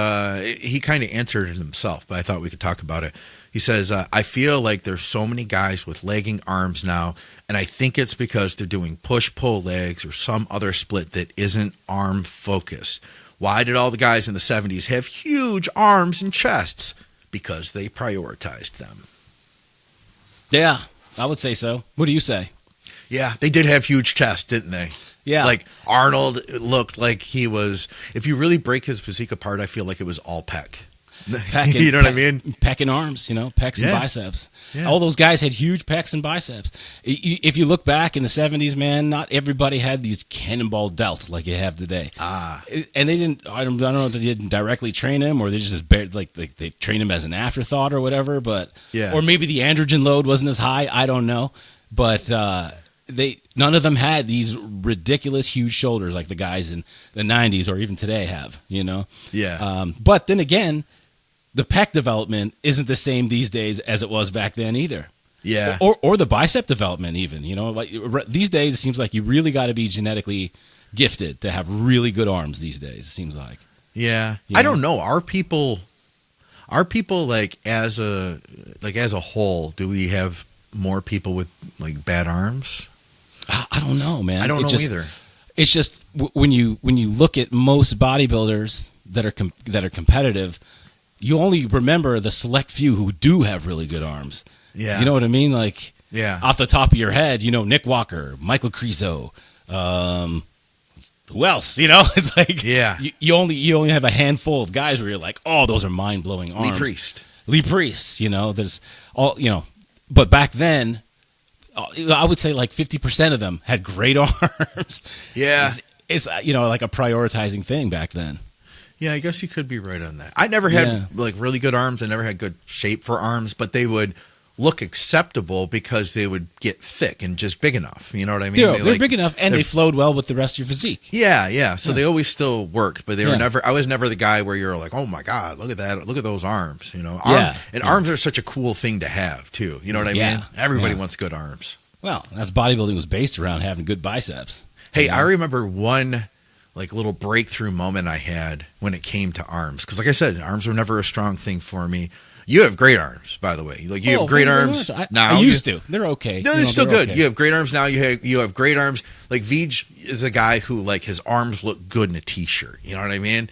he kind of answered it himself, but I thought we could talk about it. He says, I feel like there's so many guys with legging arms now, and I think it's because they're doing push-pull legs or some other split that isn't arm-focused. Why did all the guys in the 70s have huge arms and chests? Because they prioritized them. Yeah, I would say so. What do you say? Yeah, they did have huge chests, didn't they? Yeah. Arnold looked like he was, if you really break his physique apart, I feel like it was all pec. You know what I mean? Pec and arms, pecs and biceps. Yeah. All those guys had huge pecs and biceps. If you look back in the 70s, man, not everybody had these cannonball delts like you have today. And they didn't, I don't know if they didn't directly train him or they just they trained him as an afterthought or whatever, but, or maybe the androgen load wasn't as high. I don't know. But, none of them had these ridiculous huge shoulders like the guys in the 90s or even today have, Yeah. But then again, the pec development isn't the same these days as it was back then either. Yeah. Or the bicep development even, these days it seems like you really got to be genetically gifted to have really good arms these days. It seems like. Yeah, I don't know. Are people like as a whole? Do we have more people with like bad arms? I don't know, man. I don't know either. It's just when you look at most bodybuilders that are competitive, you only remember the select few who do have really good arms. Yeah, you know what I mean? Like, yeah, off the top of your head, Nick Walker, Michal Krizo. Who else? It's like you only have a handful of guys where you're like, oh, those are mind blowing arms. Lee Priest. There's all but back then, I would say like 50% of them had great arms. Yeah, it's like a prioritizing thing back then. Yeah, I guess you could be right on that. I never had like really good arms. I never had good shape for arms, but they would look acceptable because they would get thick and just big enough. You know what I mean? They're big enough, and they flowed well with the rest of your physique. Yeah. So they always still worked, but they were never. I was never the guy where you're like, oh my god, look at that, look at those arms. Arms are such a cool thing to have too. You know what I mean? Everybody wants good arms. Well, that's bodybuilding was based around having good biceps. Hey, I remember one like little breakthrough moment I had when it came to arms, because like I said, arms were never a strong thing for me. You have great arms, by the way. Like you have great arms now. I used to. They're okay. No, they're still good. Okay. You have great arms now. You have great arms. Like Vijay is a guy who like his arms look good in a t-shirt. You know what I mean?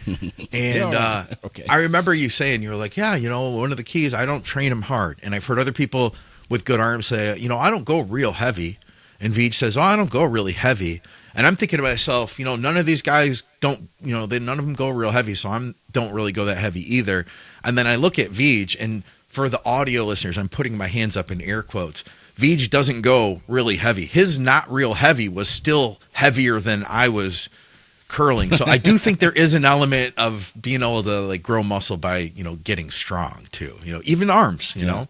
And I remember you saying, you were like, yeah, one of the keys, I don't train him hard. And I've heard other people with good arms say, I don't go real heavy. And Vijay says, oh, I don't go really heavy. And I'm thinking to myself, none of these guys don't, none of them go real heavy, so I don't really go that heavy either. And then I look at Vijay, and for the audio listeners, I'm putting my hands up in air quotes. Vijay doesn't go really heavy. His not real heavy was still heavier than I was curling. So I do think there is an element of being able to like grow muscle by, getting strong too. Even arms, you know.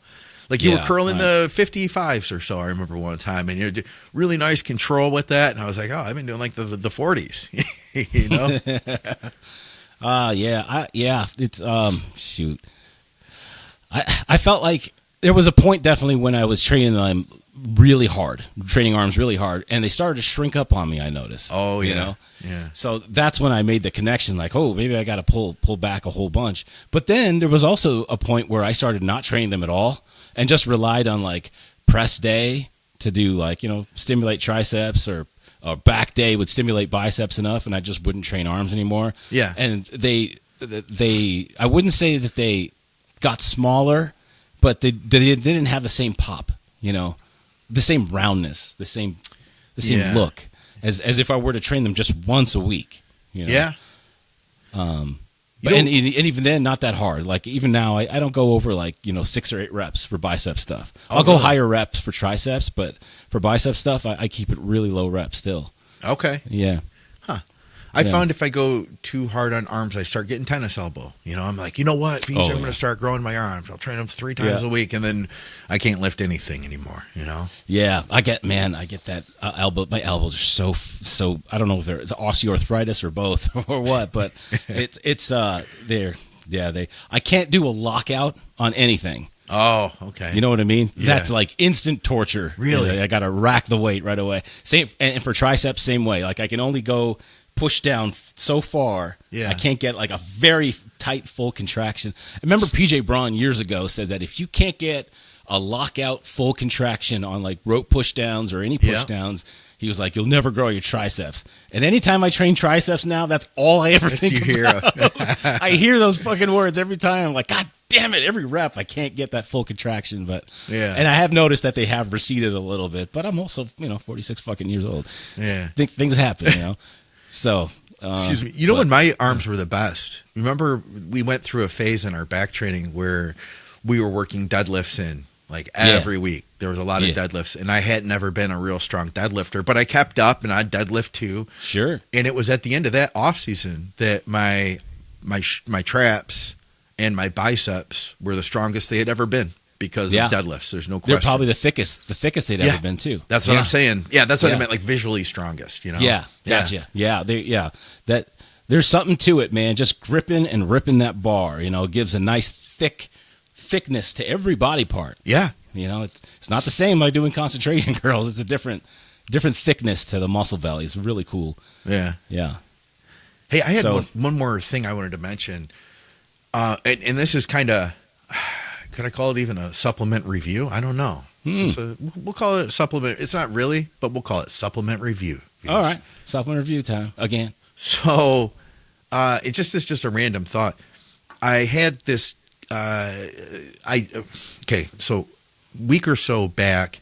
Like you were curling the 55s or so, I remember one time, and you're really nice control with that. And I was like, oh, I've been doing like the 40s, It's shoot. I felt like there was a point definitely when I was training them really hard, training arms really hard, and they started to shrink up on me. I noticed. Oh yeah, yeah. So that's when I made the connection, like, oh, maybe I got to pull back a whole bunch. But then there was also a point where I started not training them at all, and just relied on like press day to do like, stimulate triceps, or back day would stimulate biceps enough, and I just wouldn't train arms anymore. Yeah. And I wouldn't say that they got smaller, but they didn't have the same pop, the same roundness, the same look as if I were to train them just once a week, Yeah. But and even then, not that hard. Like even now, I don't go over like 6 or 8 reps for bicep stuff. I'll go higher reps for triceps, but for bicep stuff, I keep it really low reps still. Okay. Yeah. Huh. I found if I go too hard on arms, I start getting tennis elbow. I'm like, you know what, Vijay, I'm going to start growing my arms. I'll train them 3 times a week, and then I can't lift anything anymore. Yeah, I get that elbow. My elbows are so. I don't know if it's osteoarthritis or both or what, but it's they're. I can't do a lockout on anything. Oh, okay. You know what I mean? Yeah. That's like instant torture. Really? I got to rack the weight right away. Same, and for triceps, same way. Like I can only go push down so far. Yeah. I can't get like a very tight full contraction. I remember PJ Braun years ago said that if you can't get a lockout full contraction on like rope push downs or any push downs, he was like, you'll never grow your triceps. And anytime I train triceps now, that's all I ever think about. I hear those fucking words every time. I'm like, God damn it, every rep I can't get that full contraction. But and I have noticed that they have receded a little bit, but I'm also 46 fucking years old. Yeah, things happen. So excuse me. When my arms were the best, remember we went through a phase in our back training where we were working deadlifts in like every week. There was a lot of deadlifts, and I had never been a real strong deadlifter, but I kept up and I'd deadlift too. Sure. And it was at the end of that off season that my traps and my biceps were the strongest they had ever been because of deadlifts. There's no question. They're probably the thickest they'd ever been too. That's what I'm saying. Yeah, that's what I meant, like visually strongest, Yeah, gotcha. Yeah, that there's something to it, man. Just gripping and ripping that bar, gives a nice thickness to every body part. Yeah. It's not the same like doing concentration curls. It's a different different thickness to the muscle belly. It's really cool. Yeah. Yeah. Hey, I had one more thing I wanted to mention. And this is kind of, could I call it even a supplement review? I don't know. We'll call it a supplement. It's not really, but we'll call it supplement review. All right. Supplement review time again. So it's just a random thought. I had this, so week or so back,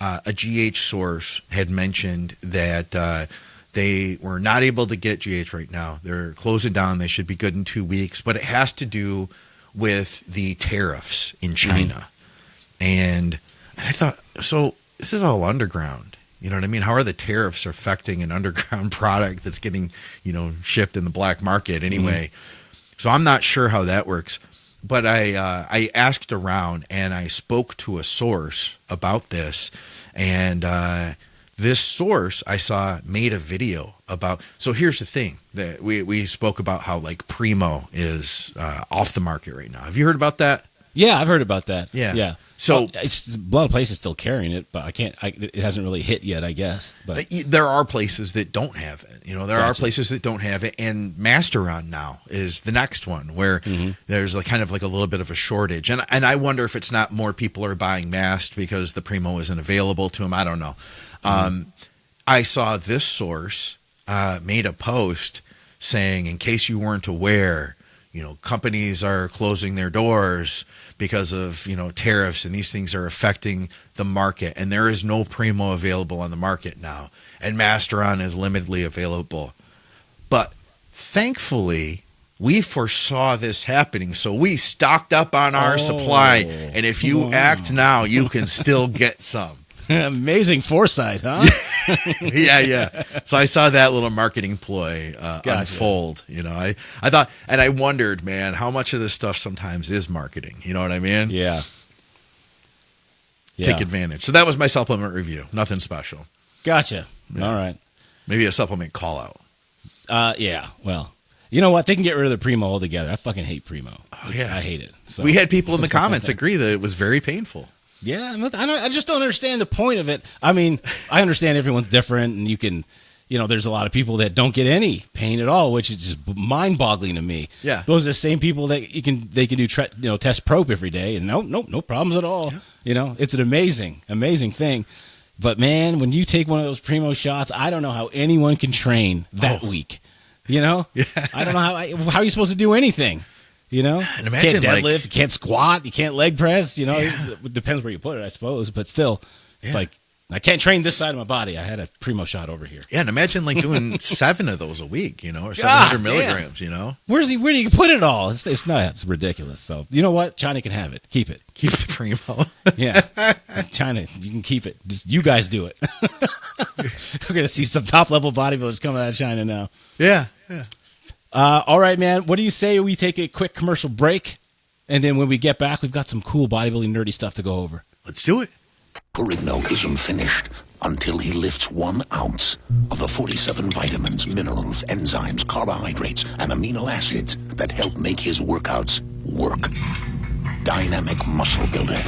a GH source had mentioned that they were not able to get GH right now. They're closing down. They should be good in 2 weeks, but it has to do with the tariffs in China. And I thought, so this is all underground. You know what I mean? How are the tariffs affecting an underground product that's getting, shipped in the black market anyway? So I'm not sure how that works. But I asked around and I spoke to a source about this, and this source I saw made a video about. So here's the thing that we spoke about how like Primo is off the market right now. Have you heard about that? Yeah, I've heard about that. Yeah. So a lot of places still carrying it, but it hasn't really hit yet, I guess. But there are places that don't have it. There are places that don't have it, and Masteron now is the next one where there's kind of like a little bit of a shortage. And I wonder if it's not more people are buying Mast because the Primo isn't available to them. I don't know. I saw this source made a post saying, in case you weren't aware, companies are closing their doors because of, tariffs, and these things are affecting the market, and there is no Primo available on the market now, and Masteron is limitedly available. But thankfully, we foresaw this happening, so we stocked up on our supply, and if you act now, you can still get some. Amazing foresight, huh? Yeah. So I saw that little marketing ploy unfold. I thought, and I wondered, man, how much of this stuff sometimes is marketing. You know what I mean? Yeah. Take advantage. So that was my supplement review. Nothing special. Gotcha. Yeah. All right. Maybe a supplement call out. Yeah. Well, you know what? They can get rid of the Primo altogether. I fucking hate Primo. Oh yeah, I hate it. So. We had people in the comments agree that it was very painful. Yeah, I just don't understand the point of it. I mean, I understand everyone's different, and you can, there's a lot of people that don't get any pain at all, which is just mind-boggling to me. Yeah, those are the same people that they can do test probe every day, and no problems at all. Yeah. It's an amazing thing. But man, when you take one of those Primo shots, I don't know how anyone can train that week. Yeah. I don't know how are you supposed to do anything. And imagine, can't deadlift, you can't squat, you can't leg press. It depends where you put it, I suppose. But still, it's like I can't train this side of my body. I had a Primo shot over here. Yeah, and imagine doing 7 of those a week, or 700 milligrams. Where do you put it all? It's not. It's ridiculous. So you know what? China can have it. Keep it. Keep the Primo. Yeah, China, you can keep it. Just you guys do it. We're gonna see some top level bodybuilders coming out of China now. Yeah. All right, man. What do you say we take a quick commercial break, and then when we get back, we've got some cool bodybuilding nerdy stuff to go over. Let's do it. Perigno isn't finished until he lifts 1 ounce of the 47 vitamins, minerals, enzymes, carbohydrates, and amino acids that help make his workouts work. Dynamic Muscle Builder.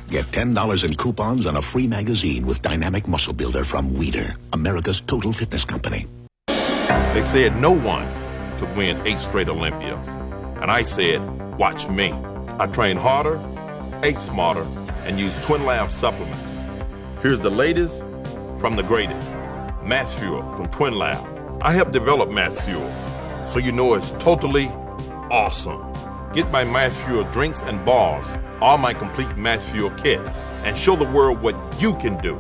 Get $10 in coupons and a free magazine with Dynamic Muscle Builder from Weider, America's total fitness company. They said no one could win 8 straight Olympias. And I said, watch me. I train harder, ate smarter, and use Twin Lab supplements. Here's the latest from the greatest. Mass Fuel from Twin Lab. I helped develop Mass Fuel, so you know it's totally awesome. Get my Mass Fuel drinks and bars, all my complete Mass Fuel kit, and show the world what you can do.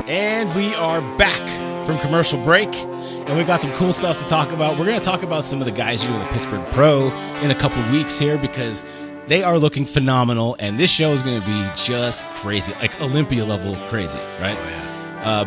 And we are back from commercial break, and we got some cool stuff to talk about. We're going to talk about some of the guys doing the Pittsburgh Pro in a couple of weeks here because they are looking phenomenal, and this show is going to be just crazy, like Olympia level crazy, right?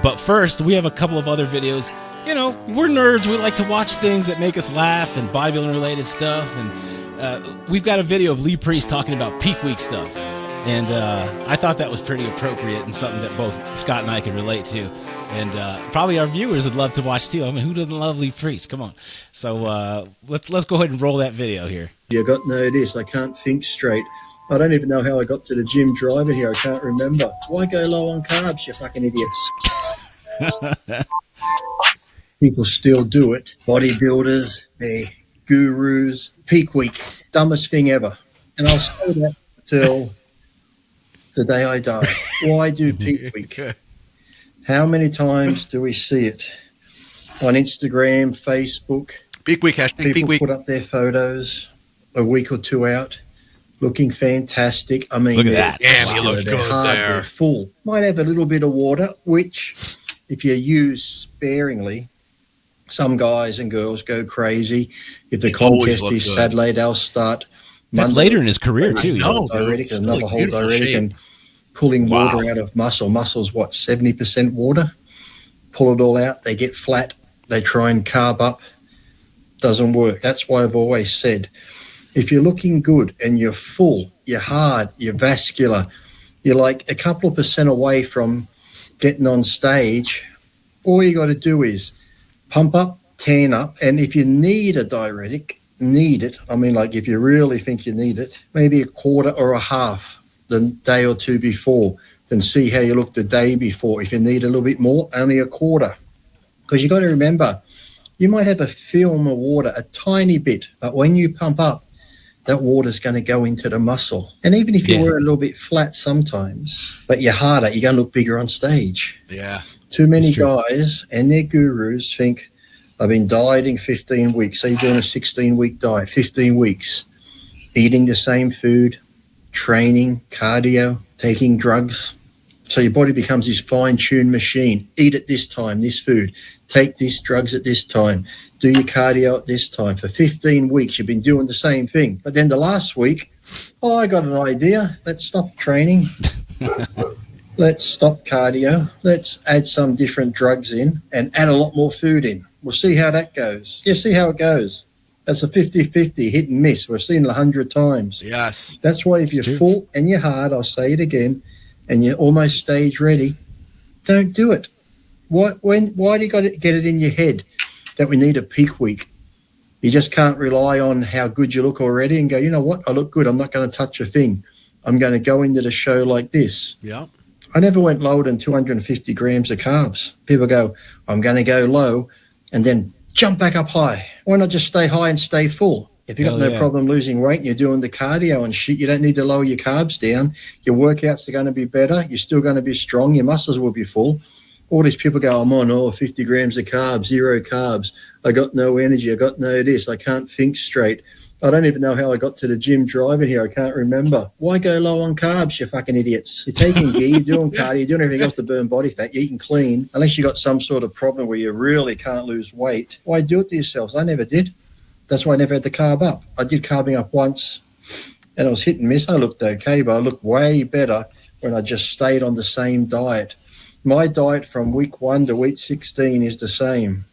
But first, we have a couple of other videos. We're nerds. We like to watch things that make us laugh and bodybuilding related stuff, and we've got a video of Lee Priest talking about peak week stuff, and I thought that was pretty appropriate and something that both Scott and I could relate to, and probably our viewers would love to watch too. I mean, who doesn't love Lee Priest? Come on. So let's go ahead and roll that video here. I got no this. I can't think straight. I don't even know how I got to the gym driving here. I can't remember. Why go low on carbs, you fucking idiots? People still do it. Bodybuilders, they're gurus. Peak week, dumbest thing ever. And I'll say that till the day I die. Why do peak week? How many times do we see it on Instagram, Facebook? Peak week, hashtag people peak week. Put up their photos a week or two out, looking fantastic. I mean, look at that. Damn, you look good hard, there. they're full. Might have a little bit of water, which, if you use sparingly, some guys and girls go crazy. If the contest is Saturday, they'll start. That's later in his career, too. No, diuretic, another whole diuretic, and pulling water out of muscle. Muscle's what, 70% water? Pull it all out. They get flat. They try and carb up. Doesn't work. That's why I've always said, if you're looking good and you're full, you're hard, you're vascular, you're like a couple of percent away from getting on stage, all you got to do is pump up, tan up, and if you need a diuretic, need it. I mean, like if you really think you need it, maybe a quarter or a half the day or two before, then see how you look the day before. If you need a little bit more, only a quarter. Because you got to remember, you might have a film of water, a tiny bit, but when you pump up, that water's going to go into the muscle. And even if you were a little bit flat sometimes, but you're harder, you're going to look bigger on stage. Yeah. Too many guys and their gurus think, I've been dieting 15 weeks. So you're doing a 16-week diet, 15 weeks, eating the same food, training, cardio, taking drugs. So your body becomes this fine-tuned machine. Eat at this time, this food. Take these drugs at this time. Do your cardio at this time. For 15 weeks, you've been doing the same thing. But then the last week, I got an idea. Let's stop training. Let's stop cardio. Let's add some different drugs in and add a lot more food in. We'll see how that goes. You see how it goes. That's a 50-50 hit and miss. We've seen it 100 times. Yes. That's why if you're full and you're hard, I'll say it again, and you're almost stage ready, don't do it. Why do you got to get it in your head that we need a peak week? You just can't rely on how good you look already and go, you know what, I look good. I'm not going to touch a thing. I'm going to go into the show like this. Yeah. I never went lower than 250 grams of carbs. People go, I'm going to go low and then jump back up high. Why not just stay high and stay full? If you've got no problem losing weight and you're doing the cardio and shit, you don't need to lower your carbs down. Your workouts are going to be better. You're still going to be strong. Your muscles will be full. All these people go, I'm on 50 grams of carbs, 0 carbs. I got no energy. I got no this. I can't think straight. I don't even know how I got to the gym driving here. I can't remember. Why go low on carbs, you fucking idiots? You're taking gear, you're doing cardio, you're doing everything else to burn body fat. You're eating clean. Unless you got some sort of problem where you really can't lose weight, why do it to yourselves? I never did. That's why I never had the carb up. I did carbing up once, and it was hit and miss. I looked okay, but I looked way better when I just stayed on the same diet. My diet from week 1 to week 16 is the same.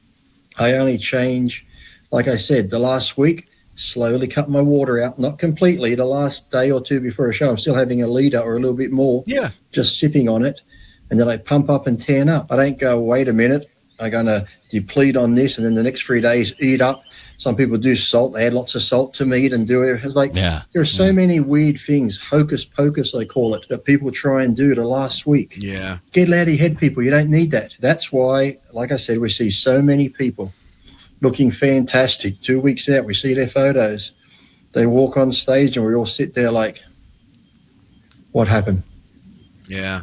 I only change, like I said, the last week, slowly cut my water out, not completely. The last day or two before a show, I'm still having a liter or a little bit more, just sipping on it. And then I pump up and tan up. I don't go, wait a minute, I'm going to deplete on this, and then the next 3 days eat up. Some people do salt. They add lots of salt to meat and do it. It's like there are so many weird things, hocus pocus, I call it, that people try and do the last week. Yeah. Get out of your head, people. You don't need that. That's why, like I said, we see so many people looking fantastic. 2 weeks out, we see their photos. They walk on stage and we all sit there like, what happened? Yeah.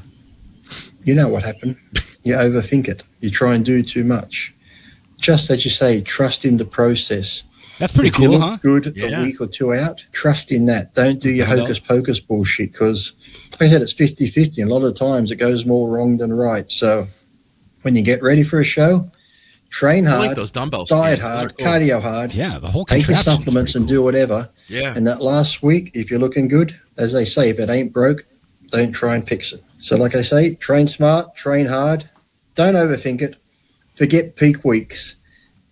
You know what happened. You overthink it. You try and do too much. Just as you say, trust in the process. That's pretty cool, you look huh? good a week or two out, trust in that. Don't do your hocus pocus bullshit because, like I said, it's 50-50. And a lot of times it goes more wrong than right. So when you get ready for a show, train hard, I like those dumbbell diet scans. hard, cardio hard. Yeah, the whole take your contraption supplements and do whatever. Yeah. And that last week, if you're looking good, as they say, if it ain't broke, don't try and fix it. So like I say, train smart, train hard. Don't overthink it. Forget peak weeks.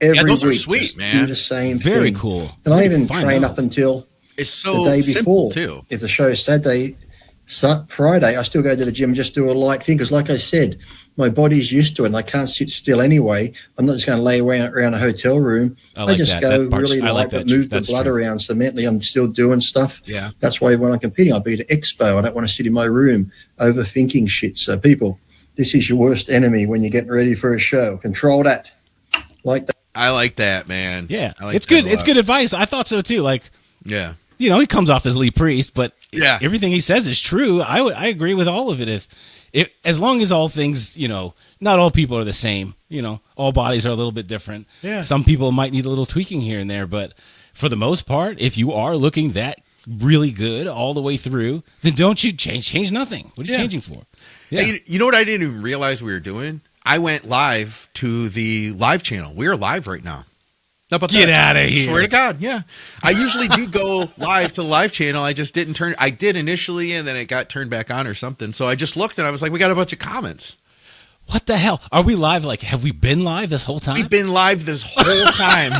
Every those week, are sweet, just man. do the same thing. Very cool. And I Where even you find train those? up until It's so the day simple, before. too. If the show's Saturday, Friday, I still go to the gym and just do a light thing because, like I said, my body's used to it and I can't sit still anyway. I'm not just going to lay around a hotel room. I just go really light, but move the blood around. So mentally, I'm still doing stuff. Yeah. That's why when I'm competing, I'll be at an expo. I don't want to sit in my room overthinking shit. So people, this is your worst enemy when you're getting ready for a show. Control that. Like that. I like that, man. Yeah. It's good. It's good advice. I thought so too. Like, yeah. You know, he comes off as Lee Priest, but everything he says is true. I agree with all of it. If as long as all things, you know, not all people are the same. You know, all bodies are a little bit different. Yeah. Some people might need a little tweaking here and there, but for the most part, if you are looking that really good all the way through, then don't you change nothing. What are you changing for? Yeah. Hey, you know what I didn't even realize we were doing? I went live to the live channel. We are live right now. Get out of here. Swear to God, yeah. I usually do go live to the live channel. I just didn't turn. I did initially, and then it got turned back on or something. So I just looked, and I was like, we got a bunch of comments. What the hell? Are we live? Like, have we been live this whole time? We've been live this whole time.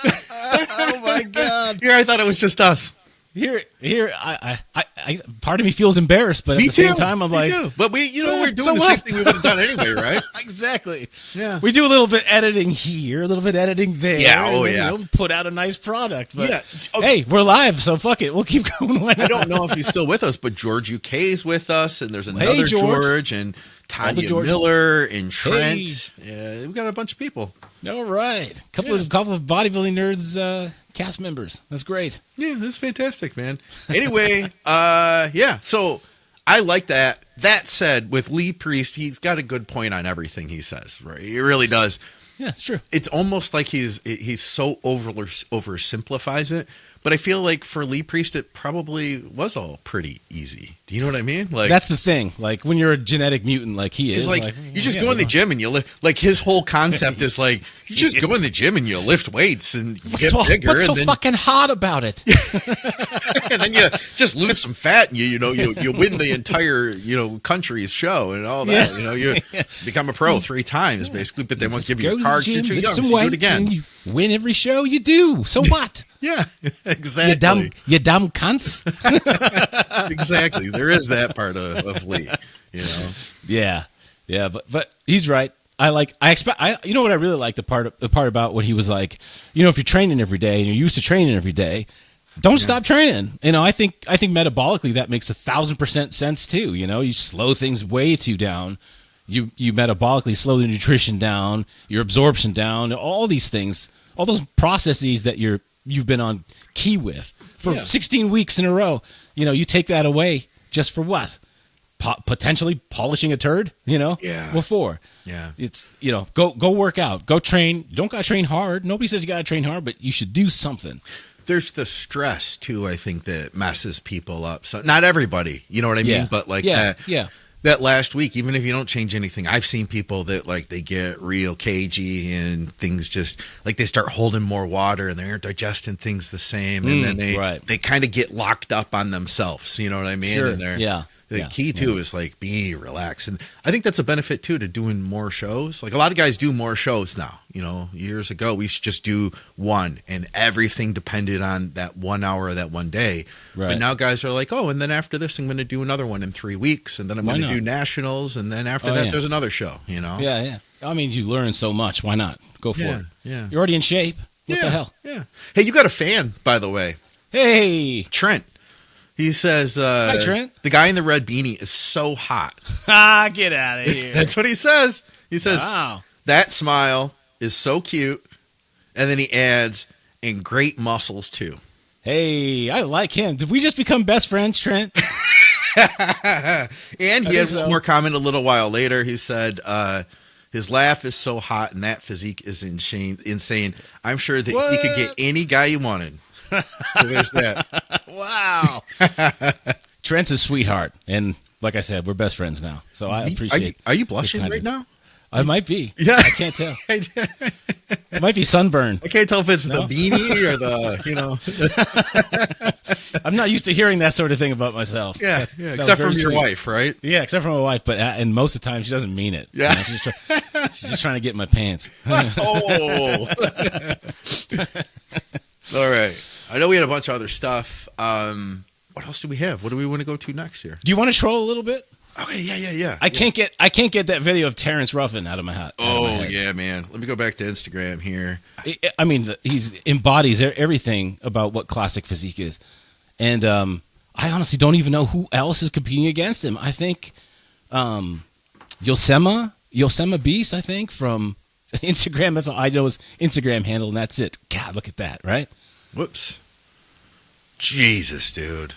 Oh, my God. Here, I thought it was just us. Here, I part of me feels embarrassed, but at the same time, I'm like, but we're doing the same thing we would have done anyway, right? Exactly. Yeah. We do a little bit editing here, a little bit editing there. Yeah. And then, you know, put out a nice product. But hey, we're live, so fuck it. We'll keep going. I don't know if he's still with us, but George UK is with us, and there's another George and Tanya Miller and Trent. Hey. Yeah, we've got a bunch of people. All right. Couple of bodybuilding nerds cast members. That's great. Yeah, that's fantastic, man. Anyway, so I like that. That said, with Lee Priest, he's got a good point on everything he says, right? He really does. Yeah, it's true. It's almost like he's so oversimplifies it. But I feel like for Lee Priest, it probably was all pretty easy. Do you know what I mean? Like, that's the thing. Like when you're a genetic mutant, like he is, like you just go in the gym and you lift. Like his whole concept is like you just go in the gym and you lift weights and you get bigger. What's so fucking hot about it? And then you just lose some fat and you win the entire country's show and all that. You know, you become a pro 3 times basically, but they won't give you cards. You're too young, so you do it again. You win every show you do. So what? Yeah, exactly. You dumb cunts. Exactly. There is that part of Lee, you know. Yeah, but he's right. You know what I really like the part about what he was like. You know, if you're training every day and you're used to training every day, don't stop training. You know, I think metabolically that makes 1,000% sense too. You know, you slow things way too down. You metabolically slow the nutrition down, your absorption down, all these things, all those processes that you've been on key with for 16 weeks in a row. You know, you take that away just for what? Potentially polishing a turd, you know? Yeah. What for? Yeah. It's, you know, go work out, go train. You don't got to train hard. Nobody says you got to train hard, but you should do something. There's the stress too, I think, that messes people up. So not everybody, you know what I mean? But like that last week, even if you don't change anything, I've seen people that like they get real cagey and things just like they start holding more water and they aren't digesting things the same, and then they kind of get locked up on themselves. You know what I mean? Sure. And the key too is like be relaxed, and I think that's a benefit too to doing more shows. Like a lot of guys do more shows now. You know, years ago we used to just do one, and everything depended on that 1 hour or that one day. Right. But now guys are like, oh, and then after this, I'm going to do another one in 3 weeks, and then I'm going to do nationals, and then after that, there's another show. You know? Yeah. I mean, you learn so much. Why not go for it? Yeah. You're already in shape. What the hell? Yeah. Hey, you got a fan, by the way. Hey, Trent. He says, hi, Trent. The guy in the red beanie is so hot. Get out of here. That's what he says. He says, wow. That smile is so cute. And then he adds, and great muscles too. Hey, I like him. Did we just become best friends, Trent? And he had one more comment a little while later. He said, his laugh is so hot and that physique is insane. I'm sure that he could get any guy he wanted. So there's that. Wow. Trent's a sweetheart. And like I said, we're best friends now. So I appreciate Are you blushing right now? I might be. Yeah. I can't tell. It might be sunburn. I can't tell if it's the beanie or I'm not used to hearing that sort of thing about myself. Yeah. Except from your wife, right? Yeah, except from my wife. But and most of the time, she doesn't mean it. Yeah. She's just trying to get in my pants. Oh. All right. I know we had a bunch of other stuff. What else do we have? What do we want to go to next here? Do you want to troll a little bit? Okay, yeah. I can't get that video of Terrence Ruffin out of my head. Oh yeah, man. Let me go back to Instagram here. I mean, he embodies everything about what classic physique is, and I honestly don't even know who else is competing against him. I think Yosema Beast. I think from Instagram. That's all I know is Instagram handle, and that's it. God, look at that, right? Whoops. Jesus, dude.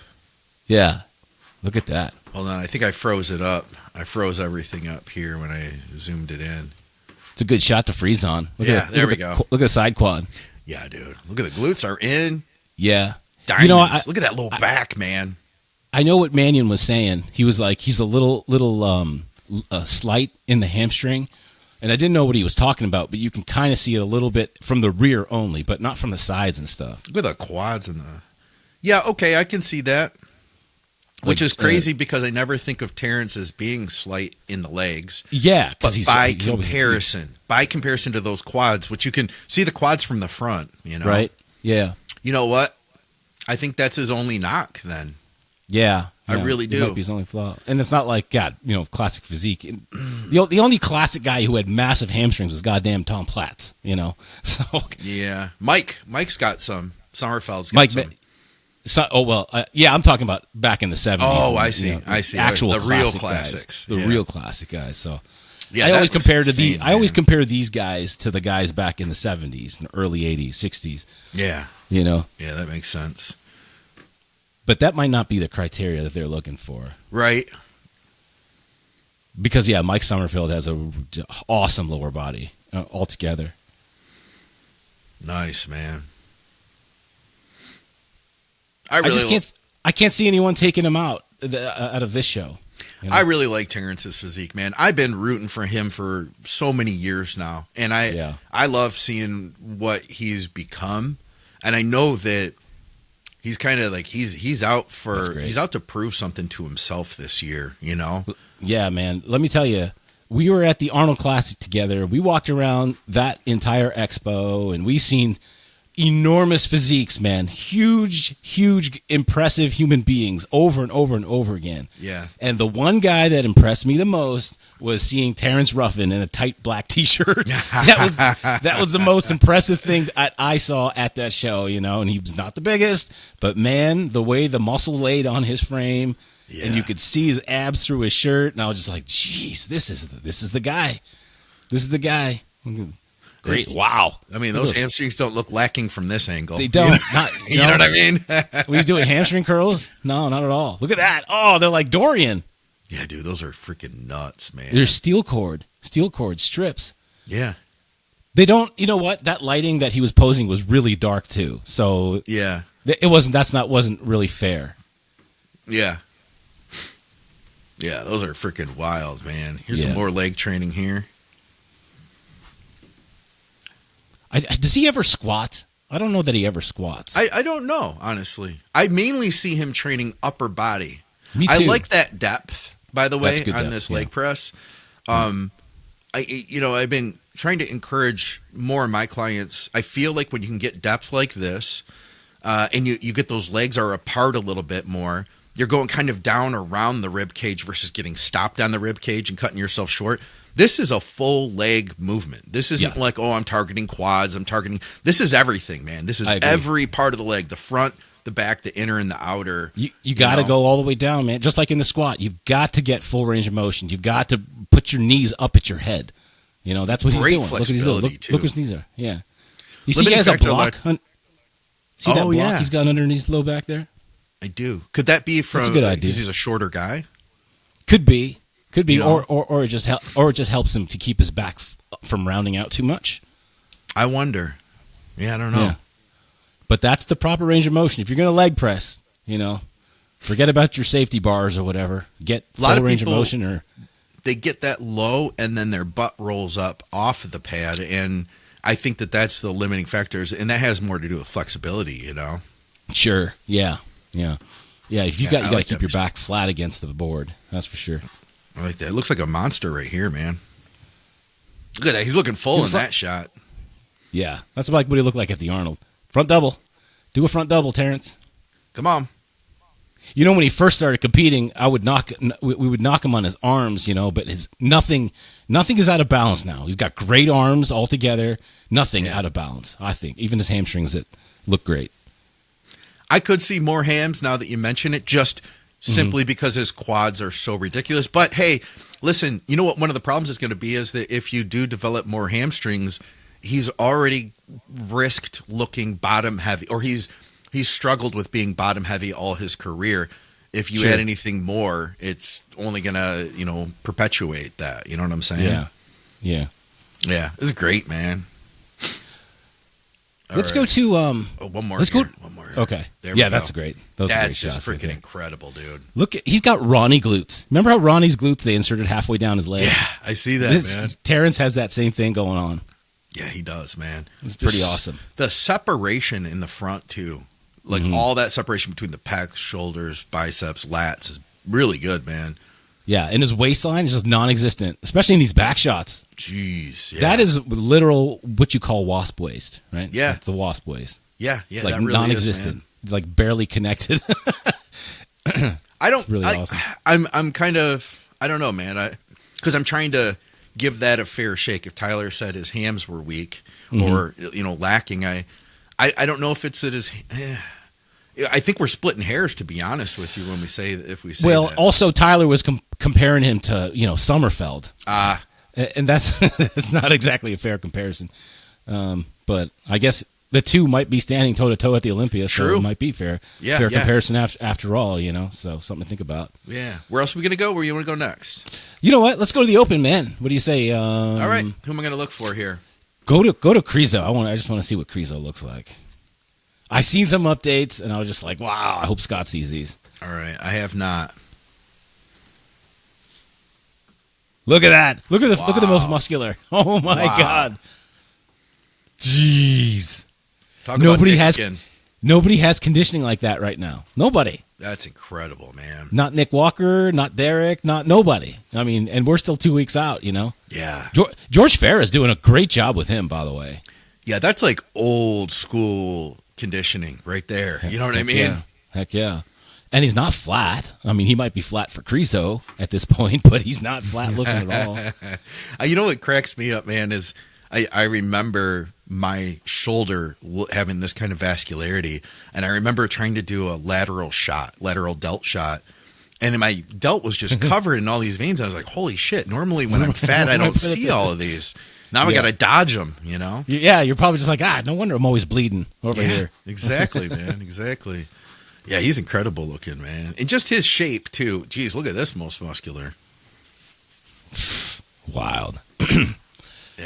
Yeah, look at that. Hold on, I think I froze it up. I froze everything up here when I zoomed it in. It's a good shot to freeze on. There we go. Look at the side quad. Yeah, dude. Look at the glutes are in. Yeah. Diamonds. Look at that low back, man. I know what Mannion was saying. He was like, he's a little slight in the hamstring. And I didn't know what he was talking about, but you can kind of see it a little bit from the rear only, but not from the sides and stuff. Look at the quads and the... Yeah, okay, I can see that. Which is crazy because I never think of Terrence as being slight in the legs. Yeah, because by comparison to those quads, which you can see the quads from the front, you know? Right, yeah. You know what? I think that's his only knock then. Yeah. I really do. It might be his only flaw. And it's not like, God, classic physique. The only classic guy who had massive hamstrings was goddamn Tom Platz, So yeah. Mike's got some. Sommerfeld's got some. I'm talking about back in the 70s. Oh, I see. Actual the real classics. Guys. Real classic guys. So yeah, I always compare compare these guys to the guys back in the 70s, in the early 80s, 60s. Yeah. Yeah, that makes sense. But that might not be the criteria that they're looking for. Right. Because Mike Sommerfeld has an awesome lower body altogether. Nice, man. I can't see anyone taking him out of this show. I really like Terrence's physique, man. I've been rooting for him for so many years now, and I love seeing what he's become. And I know that he's kind of like he's out to prove something to himself this year. Yeah, man. Let me tell you, we were at the Arnold Classic together. We walked around that entire expo, and we seen enormous physiques, man. Huge, impressive human beings over and over and over again. Yeah. And the one guy that impressed me the most was seeing Terrence Ruffin in a tight black t-shirt. That was the most impressive thing I saw at that show, and he was not the biggest, but man, the way the muscle laid on his frame, and you could see his abs through his shirt, and I was just like, geez, this is the guy. This is the guy. Great. Wow. I mean, those hamstrings don't look lacking from this angle. They don't. You know what I mean? Were you doing hamstring curls? No, not at all. Look at that. Oh, they're like Dorian. Yeah, dude, those are freaking nuts, man. They're steel cord strips. Yeah. They don't, you know what? That lighting that he was posing was really dark too. So yeah, wasn't really fair. Yeah. Yeah, those are freaking wild, man. Here's some more leg training here. Does he ever squat? I don't know that he ever squats. I don't know, honestly. I mainly see him training upper body. Me too. I like that depth, by the way, on this leg press. I've been trying to encourage more of my clients. I feel like when you can get depth like this, and you get those legs are apart a little bit more, you're going kind of down around the rib cage versus getting stopped on the rib cage and cutting yourself short. This is a full leg movement. This isn't like, I'm targeting quads. This is everything, man. This is every part of the leg, the front, the back, the inner, and the outer. You got to go all the way down, man. Just like in the squat, you've got to get full range of motion. You've got to put your knees up at your head. That's what he's doing. Look what he's doing. Look his knees are. Yeah. You see he has a block. See that block he's got underneath his low back there? I do. Could that be from because he's a shorter guy? Could be. Or it just helps him to keep his back from rounding out too much. I wonder. Yeah, I don't know. Yeah. But that's the proper range of motion. If you're going to leg press, forget about your safety bars or whatever. Get full range of motion. They get that low and then their butt rolls up off of the pad, and I think that's the limiting factors, and that has more to do with flexibility. Sure. Yeah. If you got to keep your back flat against the board. That's for sure. I like that. It looks like a monster right here, man. Look at that. He's looking full in that shot. Yeah. That's like what he looked like at the Arnold. Front double. Do a front double, Terrence. Come on. You know, when he first started competing, we would knock him on his arms, you know, but nothing is out of balance now. He's got great arms altogether, nothing out of balance, I think. Even his hamstrings that look great. I could see more hams now that you mention it, just simply because his quads are so ridiculous. But hey, listen, you know what one of the problems is going to be is that if you do develop more hamstrings, he's already risked looking bottom heavy, or he's struggled with being bottom heavy all his career. If you add anything more, it's only going to, you know, perpetuate that. You know what I'm saying? Yeah. It's great, man. Let's go to one more. One more. Okay. There we go. That's great. Those are great just shots, freaking incredible, dude. Look, he's got Ronnie glutes. Remember how Ronnie's glutes they inserted halfway down his leg? Yeah, I see that, man. Terrence has that same thing going on. Yeah, he does, man. It's pretty awesome. The separation in the front too, like all that separation between the pecs, shoulders, biceps, lats is really good, man. Yeah, and his waistline is just non-existent, especially in these back shots. Jeez, that is literal what you call wasp waist, right? Yeah, it's the wasp waist. Yeah, like that really non-existent, is, like barely connected. I don't. It's really awesome. I'm kind of. I don't know, man. Because I'm trying to give that a fair shake. If Tyler said his hams were weak or lacking, I don't know if it's that his. I think we're splitting hairs, to be honest with you, when we say that. Also Tyler was comparing him to Sommerfeld, and that's it's not exactly a fair comparison. But I guess the two might be standing toe to toe at the Olympia, so it might be fair comparison after all. So something to think about. Yeah. Where else are we gonna go? Where you want to go next? You know what? Let's go to the Open, man. What do you say? All right. Who am I gonna look for here? Go to Krizo. I just want to see what Krizo looks like. I seen some updates, and I was just like, wow, I hope Scott sees these. All right, I have not. Look at that. Look at the most muscular. Oh, my God. Jeez. Nobody has conditioning like that right now. Nobody. That's incredible, man. Not Nick Walker, not Derek, not nobody. I mean, and we're still 2 weeks out, Yeah. George Farah is doing a great job with him, by the way. Yeah, that's like old school conditioning right there. You know what I mean? Yeah. Heck yeah. And he's not flat. I mean, he might be flat for Krizo at this point, but he's not flat looking at all. You know what cracks me up, man, is I remember my shoulder having this kind of vascularity, and I remember trying to do a lateral delt shot, and my delt was just covered in all these veins. I was like, holy shit, normally when I'm fat, I don't see all of these. Now I got to dodge them, Yeah, you're probably just like, no wonder I'm always bleeding over here. Exactly, man, exactly. Yeah, he's incredible looking, man. And just his shape, too. Jeez, look at this most muscular. Wild.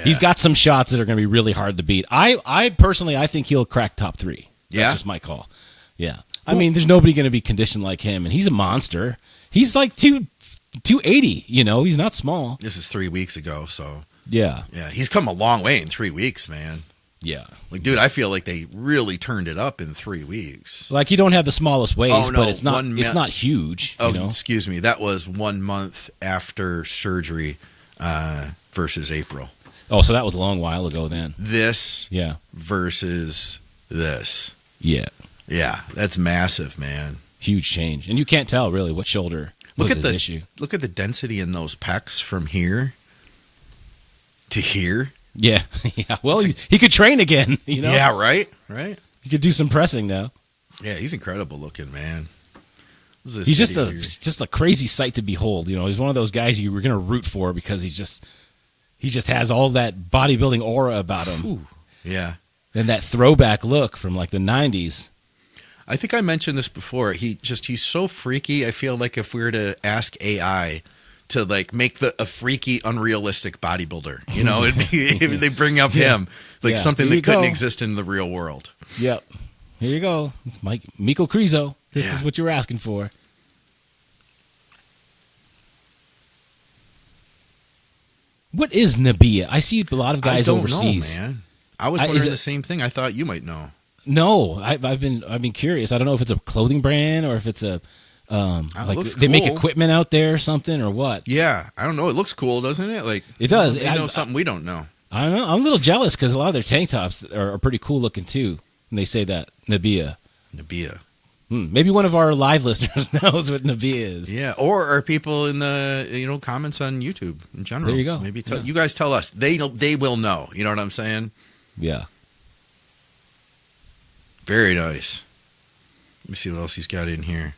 He's got some shots that are going to be really hard to beat. I personally, I think he'll crack top 3. That's just my call. Yeah. I mean, there's nobody going to be conditioned like him, and he's a monster. He's like 280, he's not small. This is 3 weeks ago, so. Yeah. Yeah, he's come a long way in 3 weeks, man. Yeah. Like, dude, I feel like they really turned it up in 3 weeks. Like, you don't have the smallest waist, but it's not huge. Oh, excuse me. That was 1 month after surgery versus April. Oh, so that was a long while ago then. This versus this. Yeah. Yeah, that's massive, man. Huge change. And you can't tell, really, what shoulder was his issue. Look at the density in those pecs from here to here. Yeah. Yeah. Well, he could train again, Yeah, right? Right. He could do some pressing now. Yeah, he's incredible looking, man. He's just a crazy sight to behold. He's one of those guys you were going to root for because he just has all that bodybuilding aura about him. Ooh, yeah. And that throwback look from like the 90s. I think I mentioned this before. He's so freaky. I feel like if we were to ask AI to like make a freaky, unrealistic bodybuilder, they bring up him like something that couldn't exist in the real world. Yep. Here you go. It's Michal Krizo. This is what you were asking for. What is Nabia? I see a lot of guys overseas. I don't know, man. I was wondering the same thing. I thought you might know. No, I've been curious. I don't know if it's a clothing brand or if it's a they make equipment out there or something or what. Yeah, I don't know. It looks cool, doesn't it? Like it does. They know something we don't know. I don't know. I'm a little jealous because a lot of their tank tops are pretty cool looking too. And they say that Nabia. Maybe one of our live listeners knows what Nabi is. Yeah, or people in the comments on YouTube in general. There you go. Maybe you guys tell us. They will know. You know what I'm saying? Yeah. Very nice. Let me see what else he's got in here.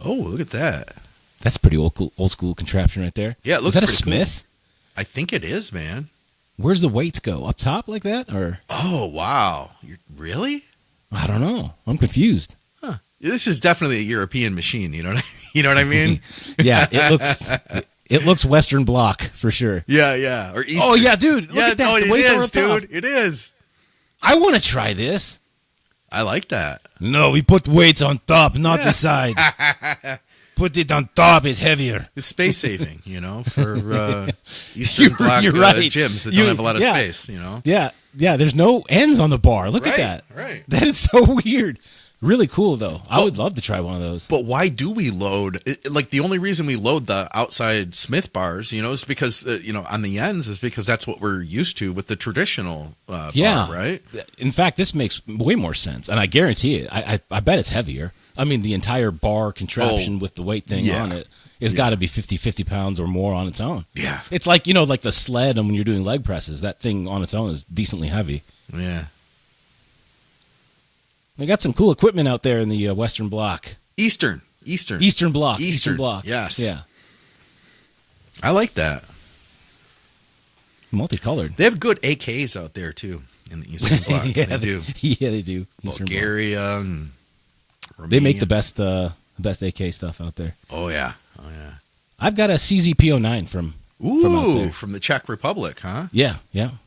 Oh, look at that. That's pretty old school contraption right there. Yeah, it looks. Is that a Smith? Cool. I think it is, man. Where's the weights go? Up top like that, or? Oh wow! Really? I don't know. I'm confused. Huh. This is definitely a European machine. You know what I mean? Yeah, it looks Western Bloc for sure. Yeah. Or Eastern. Oh yeah, dude. Look at that. The weights are up top. Dude. It is. I want to try this. I like that. No, we put weights on top, not the side. Put it on top, it's heavier. It's space saving, for Eastern Bloc gyms that don't have a lot of space, Yeah, there's no ends on the bar. Look at that. Right. That is so weird. Really cool, though. I would love to try one of those. But why do we load? The only reason we load the outside Smith bars, is because, on the ends is because that's what we're used to with the traditional bar, right? In fact, this makes way more sense. And I guarantee it. I bet it's heavier. I mean, the entire bar contraption with the weight thing on it has got to be 50 pounds or more on its own. Yeah. It's like, like the sled and when you're doing leg presses, that thing on its own is decently heavy. Yeah. They got some cool equipment out there in the Western Bloc. Eastern Bloc. Yes. Yeah. I like that. Multicolored. They have good AKs out there, too, in the Eastern Bloc. They do. Yeah, they do. Bulgaria and Romania. They make the best AK stuff out there. Oh, yeah. I've got a CZP09 from out there. From the Czech Republic, huh? Yeah.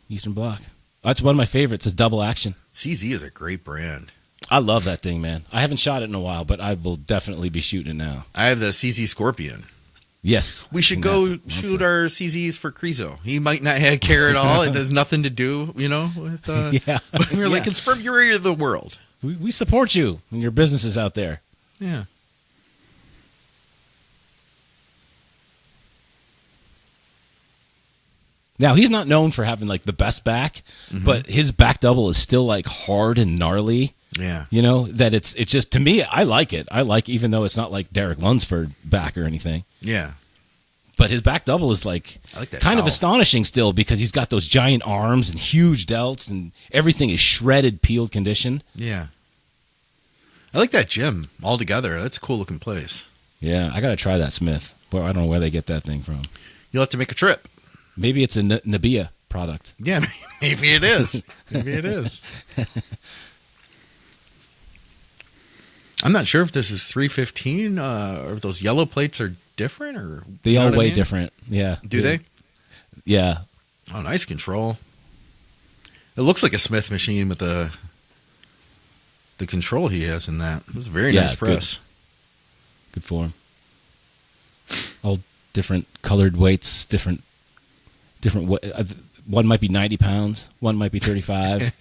Eastern Bloc. That's one of my favorites. It's double action. CZ is a great brand. I love that thing, man. I haven't shot it in a while, but I will definitely be shooting it now. I have the CZ Scorpion. Yes. We should go shoot our CZs for Krizo. He might not care at all. It has nothing to do, with... But we're like, it's from your area of the world. We support you and your businesses out there. Yeah. Now, he's not known for having, the best back, but his back double is still, hard and gnarly. Yeah. That it's just, to me, I like it. Even though it's not like Derek Lunsford back or anything. Yeah. But his back double is, I like that kind of astonishing still because he's got those giant arms and huge delts and everything is shredded, peeled condition. Yeah. I like that gym altogether. That's a cool looking place. Yeah, I got to try that Smith. Well, I don't know where they get that thing from. You'll have to make a trip. Maybe it's a Nabia product. Yeah, maybe it is. I'm not sure if this is 315 or if those yellow plates are different or they all weigh different. Yeah. Do they? Yeah. Oh, nice control. It looks like a Smith machine with the control he has in that. It was a very nice press. Good form. All different colored weights, different. One might be 90 pounds. One might be 35.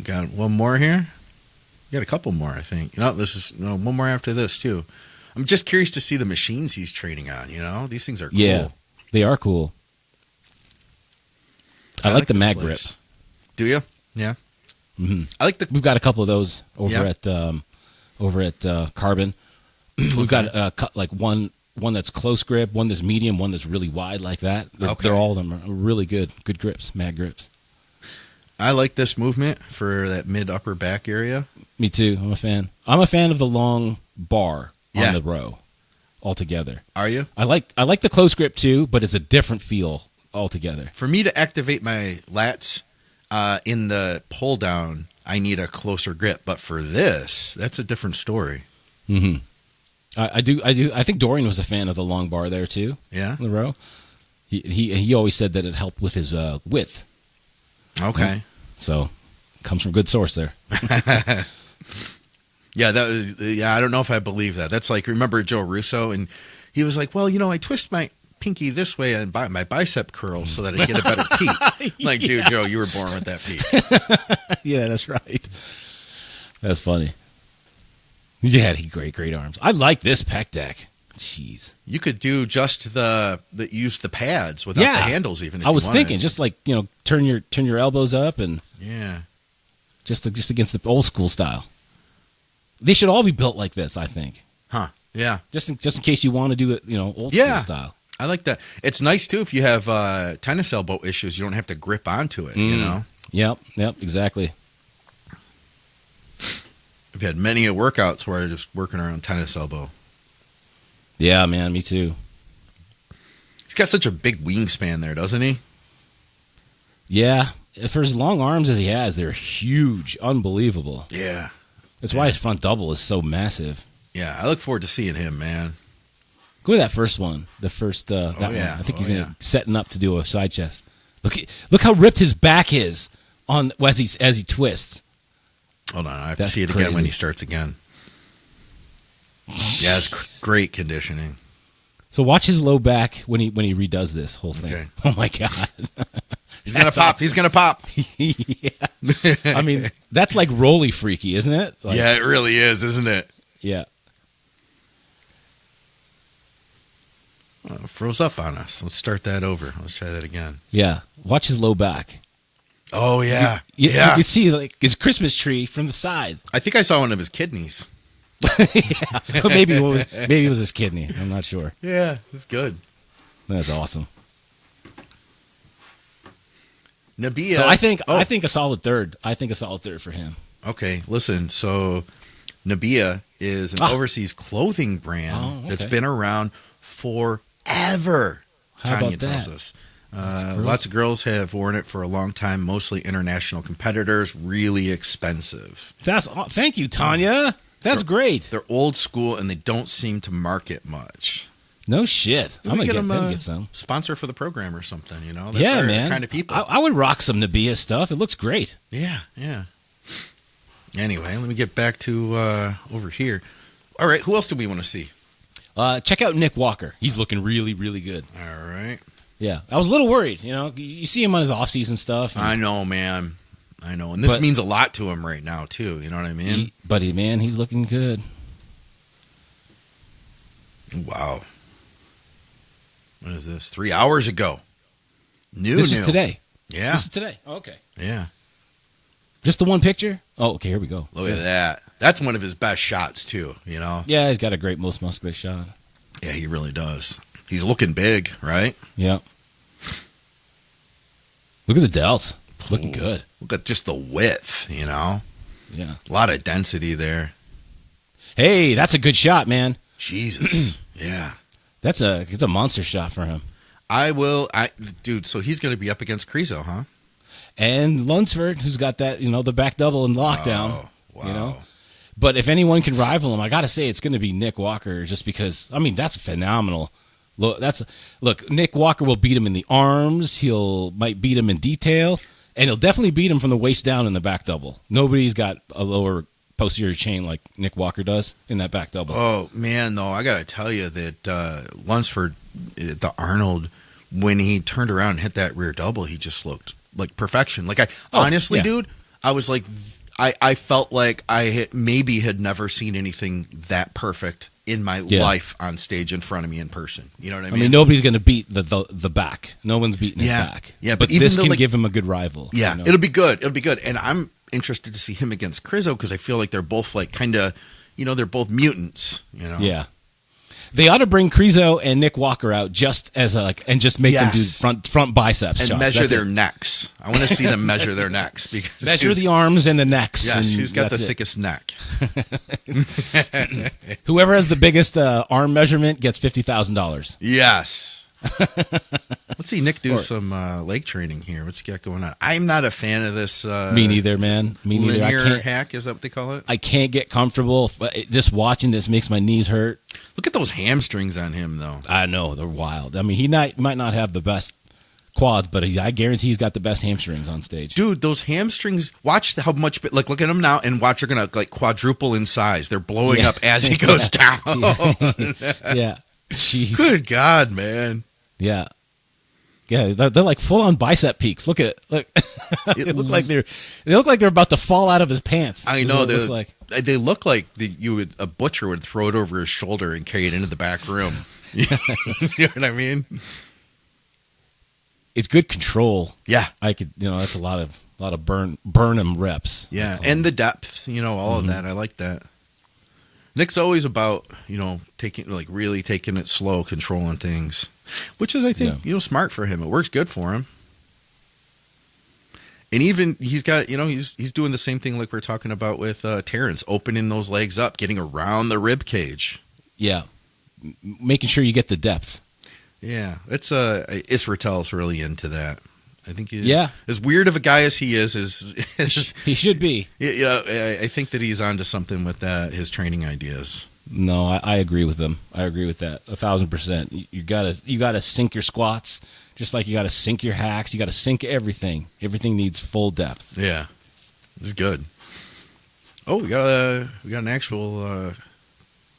Got one more here. Got a couple more, I think. One more after this too. I'm just curious to see the machines he's training on. These things are cool. Yeah, they are cool. I like the mag grip. Do you? Yeah. Mm-hmm. I like the. We've got a couple of those over at Carbon. We've got one that's close grip, one that's medium, one that's really wide like that. They're all of them are really good grips, mag grips. I like this movement for that mid-upper back area. Me too. I'm a fan. I'm a fan of the long bar on the row altogether. Are you? I like the close grip too, but it's a different feel altogether. For me to activate my lats in the pull down, I need a closer grip. But for this, that's a different story. Mm-hmm. I do. I think Dorian was a fan of the long bar there too. Yeah, in the row. He always said that it helped with his width. Okay, so comes from good source there. Yeah, I don't know if I believe that. That's like, remember Joe Russo, and he was like, "Well, I twist my pinky this way and my bicep curls so that I get a better peak." Like, dude, Joe, you were born with that peak. Yeah, that's right. That's funny. Yeah, great arms. I like this pec deck. Jeez, you could do just use the pads without the handles even. If I was thinking just turn your elbows up and just against the old school style. They should all be built like this, I think. Huh? Yeah. Just in case you want to do it, old school style. I like that. It's nice too if you have tennis elbow issues. You don't have to grip onto it. Yep, exactly. I've had many workouts where I'm just working around tennis elbow. Yeah, man, me too. He's got such a big wingspan there, doesn't he? Yeah, for as long arms as he has, they're huge, unbelievable. Yeah. That's why his front double is so massive. Yeah, I look forward to seeing him, man. Go to that first one. The first that one. I think he's setting up to do a side chest. Look how ripped his back is as he twists. Hold on, I have to see it again when he starts again. Yeah, it's great conditioning. So watch his low back when he redoes this whole thing. Okay. Oh my god. He's gonna pop. Awesome. He's gonna pop. Yeah. I mean, that's like roly freaky, isn't it? Yeah, it really is, isn't it? Yeah. Well, it froze up on us. Let's start that over. Let's try that again. Yeah. Watch his low back. Oh yeah. You can see like his Christmas tree from the side. I think I saw one of his kidneys. Yeah. Maybe it was his kidney. I'm not sure. Yeah, it's good. That's awesome. Nabia. So I think a solid third. I think a solid third for him. Okay, listen. So Nabia is an overseas clothing brand that's been around forever. How Tanya about that? tells us. Lots of girls have worn it for a long time, mostly international competitors. Really expensive. Thank you, Tanya. That's great. They're old school and they don't seem to market much. No shit. I'm gonna get some sponsor for the program or something. That's man. Kind of people. I would rock some Nabia stuff. It looks great. Yeah. Anyway, let me get back to over here. All right, who else do we want to see? Check out Nick Walker. He's looking really, really good. All right. Yeah, I was a little worried. You see him on his off-season stuff. I know, man. I know, and this means a lot to him right now too. You know what I mean? He's looking good. Wow. What is this? 3 hours ago. This is today. Yeah. This is today. Oh, okay. Yeah. Just the one picture? Oh, okay, here we go. Look at that. That's one of his best shots, too, Yeah, he's got a great, most muscular shot. Yeah, he really does. He's looking big, right? Yeah. Look at the delts. Looking good. Look at just the width, Yeah. A lot of density there. Hey, that's a good shot, man. Jesus. Yeah. It's a monster shot for him. Dude, so he's going to be up against Krizo, huh? And Lunsford, who's got that, the back double in lockdown. Oh, wow. But if anyone can rival him, I got to say it's going to be Nick Walker, just because, that's phenomenal. Look, Nick Walker will beat him in the arms. Might beat him in detail, and he'll definitely beat him from the waist down in the back double. Nobody's got a lower posterior chain like Nick Walker does in that back double. Oh, man, though, I got to tell you that Lunsford, the Arnold, when he turned around and hit that rear double, he just looked like perfection. Like, honestly, dude, I was like, I felt like I had never seen anything that perfect in my life on stage in front of me in person. You know what I mean? Nobody's going to beat the back. No one's beating his back. Yeah, but this can give him a good rival. Yeah, it'll be good. It'll be good. And I'm interested to see him against Krizo because I feel like they're both like kind of, they're both mutants. Yeah. They ought to bring Krizo and Nick Walker out just as and just make them do front biceps and shots. Measure their necks. I want to see them measure their necks because measure the arms and the necks. Yes, who's got the thickest neck? Whoever has the biggest arm measurement gets $50,000. Yes. Let's see Nick do some leg training here. What's he got going on? I'm not a fan of this. Me neither, man. Me neither. Linear hack, is that what they call it? I can't get comfortable. Just watching this makes my knees hurt. Look at those hamstrings on him, though. I know. They're wild. He might not have the best quads, but I guarantee he's got the best hamstrings on stage. Dude, those hamstrings, watch how much, look at him now and watch, they're going to quadruple in size. They're blowing up as he goes down. Yeah. Jeez. Good God, man. Yeah. Yeah, they're like full on bicep peaks. Look at it. Look. They look like they're about to fall out of his pants. I know. They look like a butcher would throw it over his shoulder and carry it into the back room. You know what I mean? It's good control. Yeah. That's a lot of A lot of burn reps. Yeah, and the depth, all of that. I like that. Nick's always about, really taking it slow, controlling things, which is, I think, smart for him. It works good for him. And even he's got, he's doing the same thing like we're talking about with Terrence, opening those legs up, getting around the rib cage. Yeah, making sure you get the depth. Yeah, it's Isratel's really into that. I think as weird of a guy as he is he should be. I think that he's onto something with that, his training ideas. No, I agree with him. I agree with that 1,000%. You gotta sink your squats, just like you gotta sink your hacks. You gotta sink everything. Everything needs full depth. Yeah, it's good. Oh, we got an actual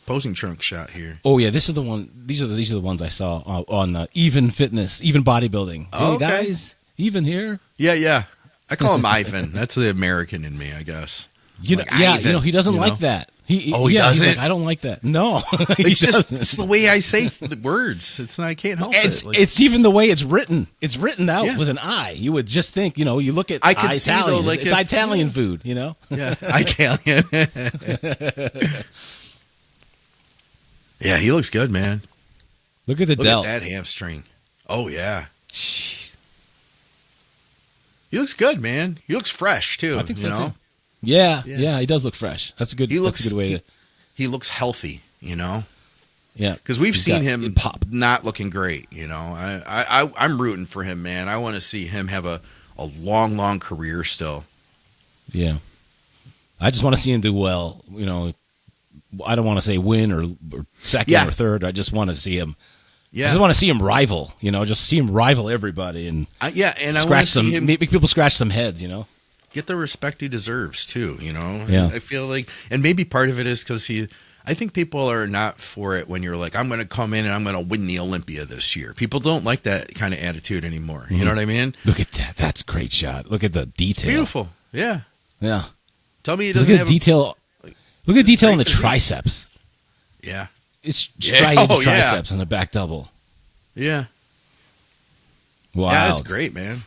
posing trunk shot here. Oh yeah, this is the one. These are the ones I saw on Even Fitness, Even Bodybuilding. Hey guys. Even here? Yeah. I call him Ivan. That's the American in me, I guess. Ivan, he doesn't like that. He doesn't? He's like, I don't like that. No, it's the way I say the words. I can't help it. It's even the way it's written. It's written out with an I. You would just think, you look at Italian. It's Italian food, Yeah, Italian. Yeah, he looks good, man. Look at the delt. Look at that hamstring. Oh, yeah. He looks good, man. He looks fresh too. I think so too. Yeah, he does look fresh. That's a good way to. He looks healthy, Yeah, because we've seen him not looking great. I'm rooting for him, man. I want to see him have a long career still. Yeah, I just want to see him do well. I don't want to say win or second or third. I just want to see him. Yeah. I just want to see him rival, just see him rival everybody and make people scratch some heads, Get the respect he deserves too, Yeah. I feel like, and maybe part of it is because I think people are not for it when you're like, I'm going to come in and I'm going to win the Olympia this year. People don't like that kind of attitude anymore. Mm-hmm. You know what I mean? Look at that. That's a great shot. Look at the detail. It's beautiful. Yeah. Yeah. Tell me he doesn't have detail. Look at the detail on the triceps. Yeah. It's striated triceps on the back double. Yeah. Wow. Yeah, that's great, man.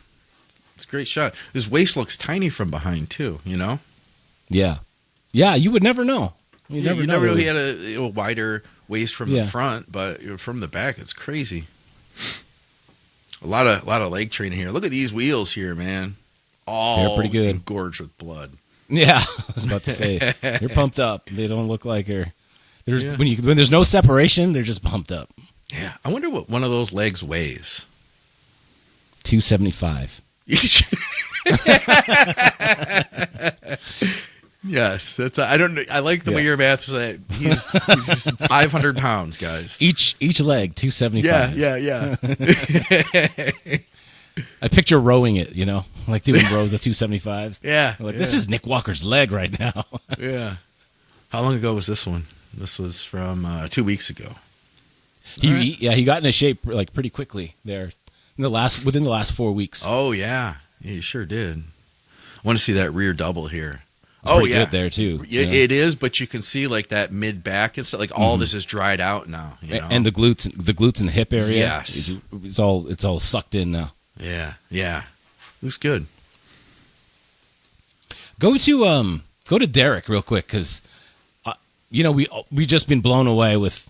It's a great shot. His waist looks tiny from behind, too, Yeah. Yeah, you would never know. You never know. He had a wider waist from the front, but from the back, it's crazy. A lot of leg training here. Look at these wheels here, man. They're pretty good. Engorged with blood. Yeah, I was about to say. They're pumped up. They don't look like when there's no separation, they're just pumped up. Yeah, I wonder what one of those legs weighs. 275. Yes, that's. I don't. I like the way your math said. He's 500 pounds, guys. Each leg 275. Yeah. I picture rowing it, like doing rows of 275s. Yeah, this is Nick Walker's leg right now. Yeah. How long ago was this one? This was from 2 weeks ago. He got into shape like pretty quickly there within the last 4 weeks. Oh yeah, he sure did. I want to see that rear double here. It's pretty good there too. It is, but you can see like that mid back and stuff. Like all this is dried out now. And the glutes and the hip area. Yes, it's all sucked in now. Yeah, looks good. Go to Derek real quick because we just been blown away with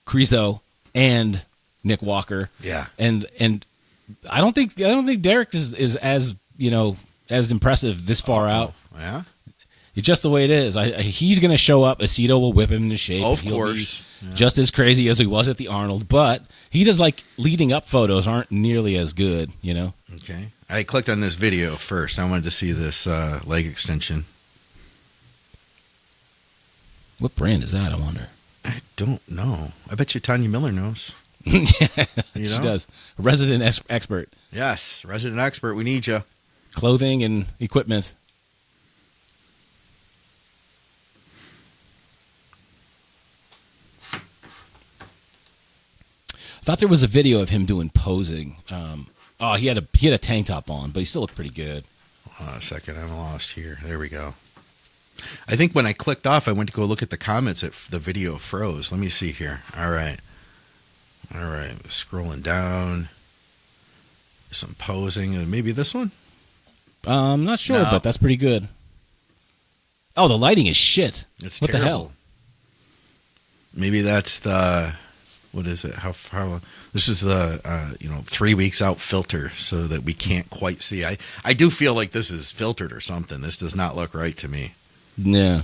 Krizo and Nick Walker. Yeah, and I don't think Derek is as as impressive this far out. Yeah, it's just the way it is. He's going to show up. Aceto will whip him into shape. Of course. Just as crazy as he was at the Arnold, but he does leading up photos aren't nearly as good, Okay. I clicked on this video first. I wanted to see this leg extension. What brand is that, I wonder? I don't know. I bet you Tanya Miller knows. Yeah, she does. Resident expert. Yes, resident expert. We need you. Clothing and equipment. I thought there was a video of him doing posing. He had a tank top on, but he still looked pretty good. Hold on a second, I'm lost here. There we go. I think when I clicked off, I went to go look at the comments. The video froze. Let me see here. All right. Scrolling down. Some posing. Maybe this one? I'm not sure, but that's pretty good. Oh, the lighting is shit. It's what terrible. The hell? Maybe that's the, what is it? How far? This is the 3 weeks out filter, so that we can't quite see. I do feel like this is filtered or something. This does not look right to me. Yeah.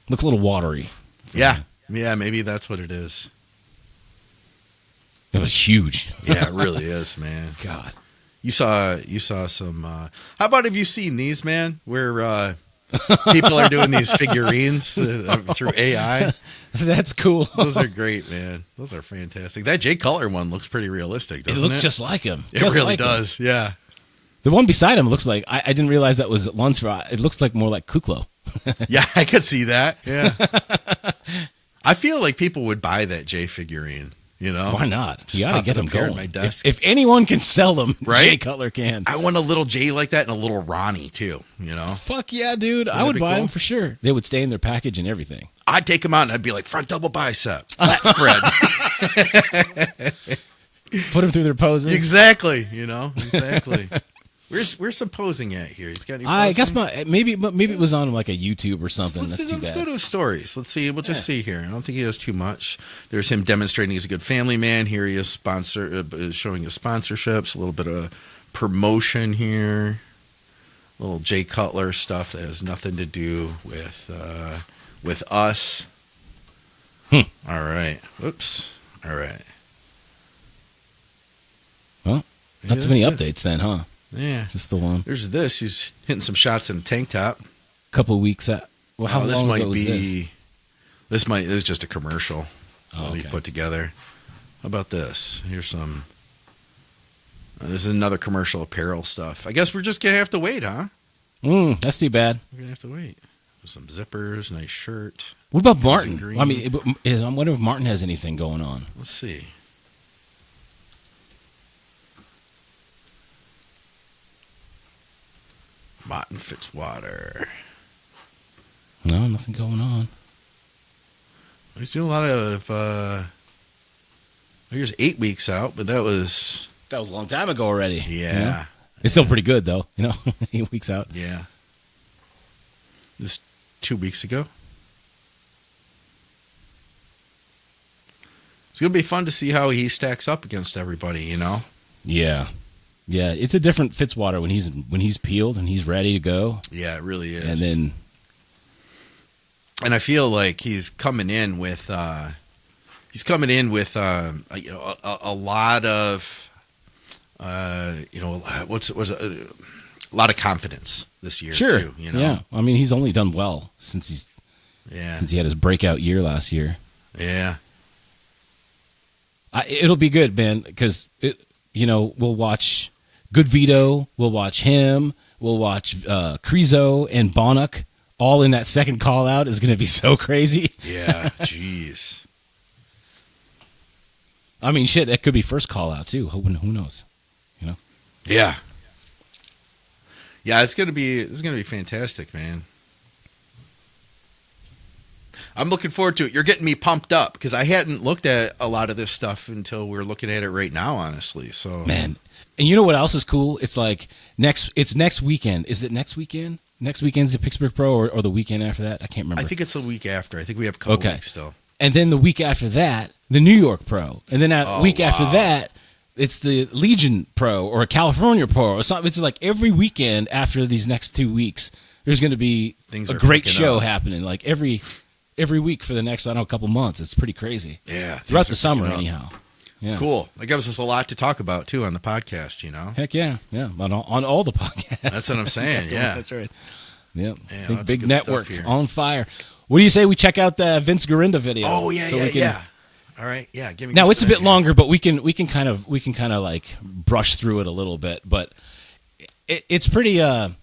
Looks a little watery. Yeah, maybe that's what it is. It was huge. Yeah, it really is, man. God. You saw some. How about, have you seen these, man? Where people are doing these figurines through AI. That's cool. Those are great, man. Those are fantastic. That Jay Cutler one looks pretty realistic, doesn't it? It looks just like him. It really does, yeah. The one beside him looks like, I didn't realize that was Lunsford. It looks like more like Kuklo. Yeah, I could see that. Yeah. I feel like people would buy that Jay figurine. You know, why not? You gotta get them going. My desk. If anyone can sell them, right? Jay Cutler can. I want a little Jay like that and a little Ronnie too. You know, fuck yeah, dude! I would buy them for sure. They would stay in their package and everything. I'd take them out and I'd be like, front double bicep, flat spread. Put them through their poses. Exactly. You know, exactly. Where's some posing at here? He's got any posing? I guess maybe it was on like a YouTube or something. Let's go to his stories. Let's see. We'll just see here. I don't think he has too much. There's him demonstrating he's a good family man. Here he is showing his sponsorships. A little bit of promotion here. A little Jay Cutler stuff that has nothing to do with us. All right. Whoops. All right. Well, not too many updates then, huh? Yeah, just the one. There's this. He's hitting some shots in a tank top. Couple of weeks out. Well, how long ago was this? This is just a commercial that he okay. put together. How about this? Here's some. This is another commercial apparel stuff. I guess we're just gonna have to wait, huh? That's too bad. We're gonna have to wait. Some zippers, nice shirt. What about Martin? I mean, I wonder if Martin has anything going on. Let's see. Martin Fitzwater. No, nothing going on. He's doing a lot of. Here's 8 weeks out, but that was a long time ago already. Yeah, you know? It's still pretty good though. 8 weeks out. Yeah. This 2 weeks ago. It's gonna be fun to see how he stacks up against everybody. You know. Yeah. Yeah, it's a different Fitzwater when he's peeled and he's ready to go. Yeah, it really is. And I feel like he's coming in with a lot of a lot of confidence this year. Sure. Too, you know? Yeah. I mean, he's only done well since he had his breakout year last year. Yeah. It'll be good, man, because we'll watch Good Vito, we'll watch him, we'll watch Krizo and Bonnock all in that second call out is going to be so crazy. Yeah, jeez. I mean, shit, that could be first call out too. Who knows? Yeah. Yeah, it's gonna be fantastic, man. I'm looking forward to it. You're getting me pumped up because I hadn't looked at a lot of this stuff until we're looking at it right now, honestly. So, man, and you know what else is cool? It's like next weekend. Is it next weekend? Next weekend's the Pittsburgh Pro or the weekend after that? I can't remember. I think it's the week after. I think we have a couple weeks still. And then the week after that, the New York Pro. And then week after that, it's the Legion Pro or California Pro or something. It's like every weekend after these next 2 weeks, there's going to be a great show happening. Like every week for the next, couple months. It's pretty crazy. Yeah. Throughout the summer, anyhow. Yeah. Cool. That gives us a lot to talk about, too, on the podcast, Heck yeah. Yeah. On all the podcasts. That's what I'm saying, yeah. That's right. Yep. Yeah, Think Big Network on fire. What do you say we check out the Vince Gironda video? Oh, yeah. All right. Yeah. Give me now, it's a bit longer, but we can kind of like brush through it a little bit. But it's pretty... Now,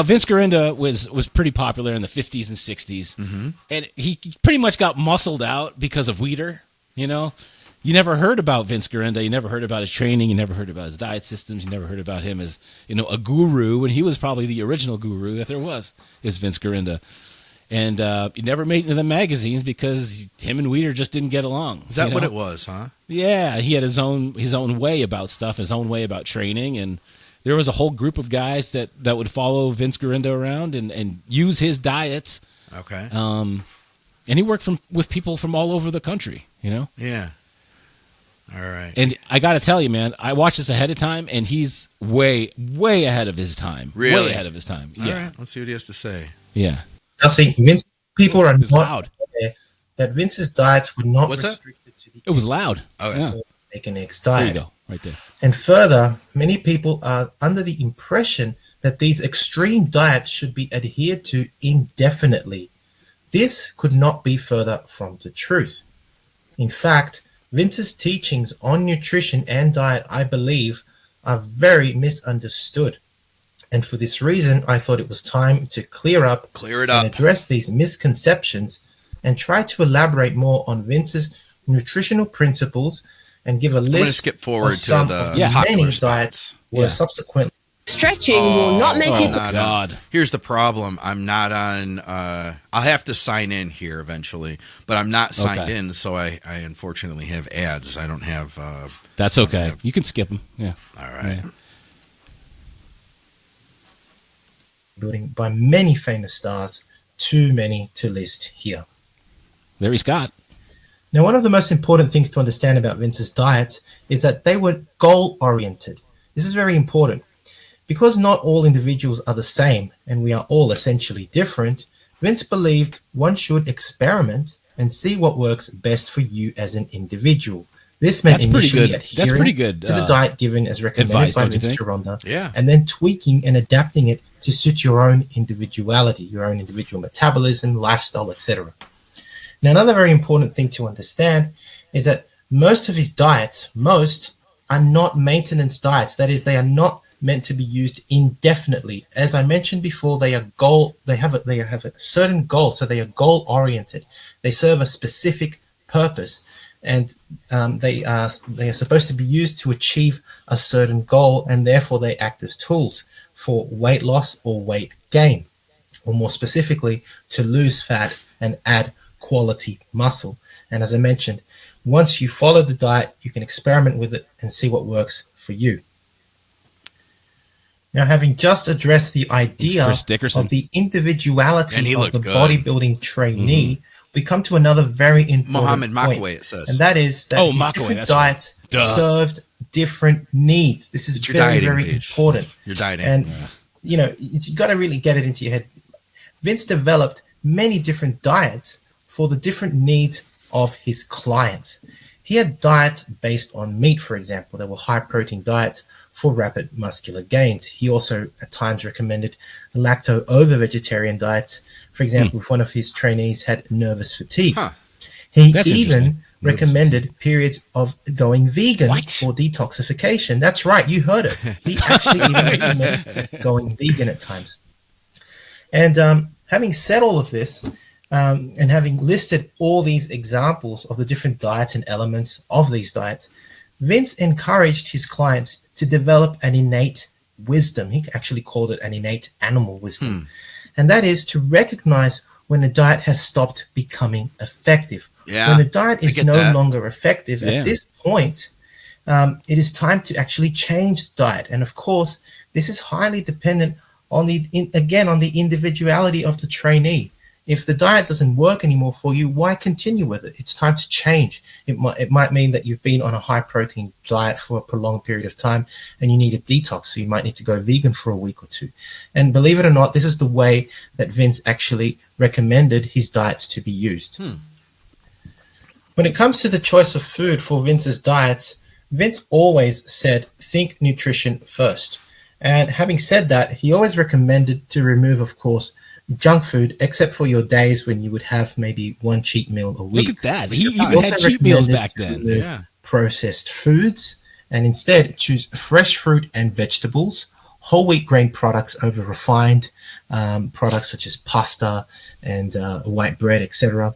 Vince Gironda was pretty popular in the 50s and 60s, and he pretty much got muscled out because of Weider, You never heard about Vince Gironda. You never heard about his training. You never heard about his diet systems. You never heard about him as, a guru, and he was probably the original guru that there was, is Vince Gironda. And he never made it into the magazines because him and Weider just didn't get along. Is that what it was, huh? Yeah, he had his own way about stuff, his own way about training, and there was a whole group of guys that would follow Vince Gironda around and use his diets. Okay. And he worked with people from all over the country, you know? Yeah. All right. And I got to tell you, man, I watched this ahead of time, and he's way, way ahead of his time. Really? Way ahead of his time. All yeah. right. Let's see what he has to say. Yeah. I think Vince, people are not loud. aware that Vince's diets were not What's that? restricted to the It was loud. Oh, yeah. bacon eggs There diet. you go. Right there. And further, many people are under the impression that these extreme diets should be adhered to indefinitely. This could not be further from the truth. In fact, Vince's teachings on nutrition and diet, I believe, are very misunderstood. And for this reason, I thought it was time to clear it up and address these misconceptions and try to elaborate more on Vince's nutritional principles and give a list. I'm going to skip forward of some to of the many popular diets were subsequently. Stretching will not make you. God. Here's the problem. I'm not on. I'll have to sign in here eventually, but I'm not signed in, so I unfortunately have ads. I don't have. That's okay. You can skip them. Yeah. All right. Yeah. Building by many famous stars, too many to list here. Larry Scott. Now, one of the most important things to understand about Vince's diets is that they were goal-oriented. This is very important. Because not all individuals are the same, and we are all essentially different, Vince believed one should experiment and see what works best for you as an individual. This meant initially adhering to the diet given as recommended by Vince Gironda, and then tweaking and adapting it to suit your own individuality, your own individual metabolism, lifestyle, etc. Now, another very important thing to understand is that most of his diets, are not maintenance diets. That is, they are not meant to be used indefinitely. As I mentioned before, they have a certain goal, so they are goal oriented. They serve a specific purpose, and they are supposed to be used to achieve a certain goal, and therefore they act as tools for weight loss or weight gain, or more specifically, to lose fat and add quality muscle. And as I mentioned, once you follow the diet, you can experiment with it and see what works for you. Now, having just addressed the idea of the individuality of the bodybuilding trainee, we come to another very important point, it says. and that is that these different diets served different needs. This is very, very important. Your dieting. And, you know, you got to really get it into your head. Vince developed many different diets for the different needs of his clients. He had diets based on meat, for example. There were high-protein diets for rapid muscular gains. He also at times recommended lacto-ovo-vegetarian diets. For example, if one of his trainees had nervous fatigue. He even recommended periods of going vegan for detoxification. That's right, you heard it. He actually even recommended going vegan at times. And having said all of this, and having listed all these examples of the different diets and elements of these diets, Vince encouraged his clients to develop an innate wisdom. He actually called it an innate animal wisdom. And that is to recognize when a diet has stopped becoming effective. When the diet is no longer effective, at this point, it is time to actually change the diet. And of course, this is highly dependent on the individuality of the trainee. If the diet doesn't work anymore for you, why continue with it? It's time to change. It might mean that you've been on a high-protein diet for a prolonged period of time and you need a detox, so you might need to go vegan for a week or two. And believe it or not, this is the way that Vince actually recommended his diets to be used. When it comes to the choice of food for Vince's diets, Vince always said, think nutrition first. And having said that, he always recommended to remove, of course, junk food, except for your days when you would have maybe one cheat meal a week. Look at that. He even had cheat meals back then. Processed foods, and instead choose fresh fruit and vegetables, whole wheat grain products over refined products such as pasta and white bread, etc.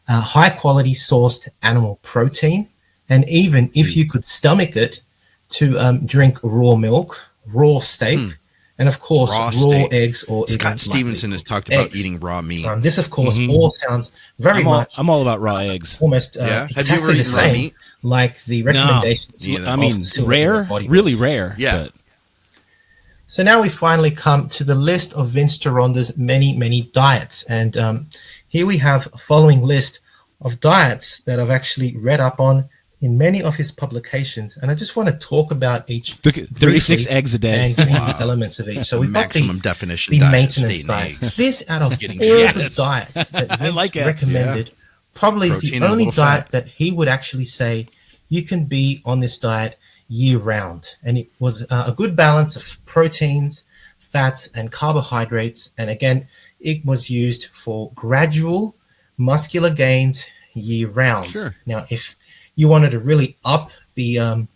High quality sourced animal protein, and even if you could stomach it, to drink raw milk, raw steak, and of course, raw eggs or Scott Stevenson has talked about eating raw meat. This, of course, all sounds very much. I'm all about raw eggs. Almost exactly the same, like the recommendations. I mean, rare, really rare. Yeah. So now we finally come to the list of Vince Gironda's many diets. And here we have a following list of diets that I've actually read up on in many of his publications. And I just want to talk about each. 36 eggs a day. And give you the elements of each. So we've got maximum definition the diet, maintenance diet. This out of all the diets that Vince recommended, probably is the only diet that he would actually say you can be on this diet year round. And it was a good balance of proteins, fats, and carbohydrates. And again, it was used for gradual muscular gains year round. Sure. Now, if you wanted to really up the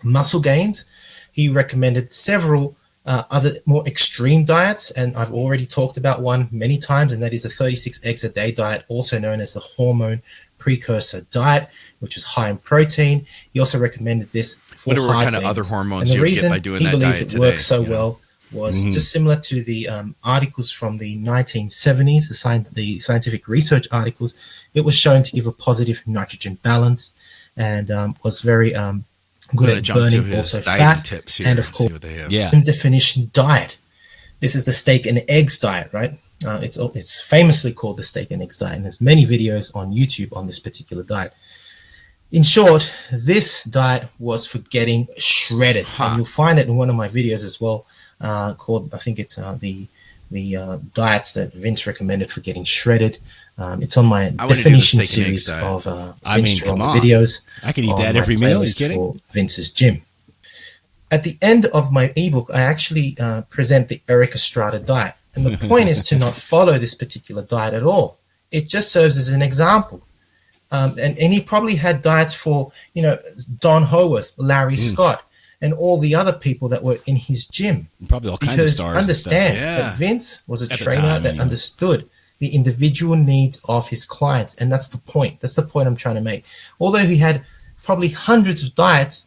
muscle gains, he recommended several other more extreme diets. And I've already talked about one many times, and that is the 36 eggs a day diet, also known as the hormone precursor diet, which is high in protein. He also recommended this for whatever high kind of gains. other hormones you get by doing that diet today. The reason he believed it worked so well was just similar to the articles from the 1970s, the scientific research articles. It was shown to give a positive nitrogen balance and was very good at burning also fat. Tips here and of course, definition diet. This is the steak and eggs diet, right? It's famously called the steak and eggs diet, and there's many videos on YouTube on this particular diet. In short, this diet was for getting shredded, and you'll find it in one of my videos as well, called, I think it's the diets that Vince recommended for getting shredded. It's on my definition series of Vince videos. I can eat that every meal. Are you kidding? For Vince's gym. At the end of my ebook, I actually present the Eric Estrada diet. And the point is to not follow this particular diet at all. It just serves as an example. And he probably had diets for, Don Howarth, Larry Scott, and all the other people that were in his gym. Probably all kinds of stars. Because understand that Vince was a trainer that understood the individual needs of his clients. And that's the point. That's the point I'm trying to make. Although he had probably hundreds of diets,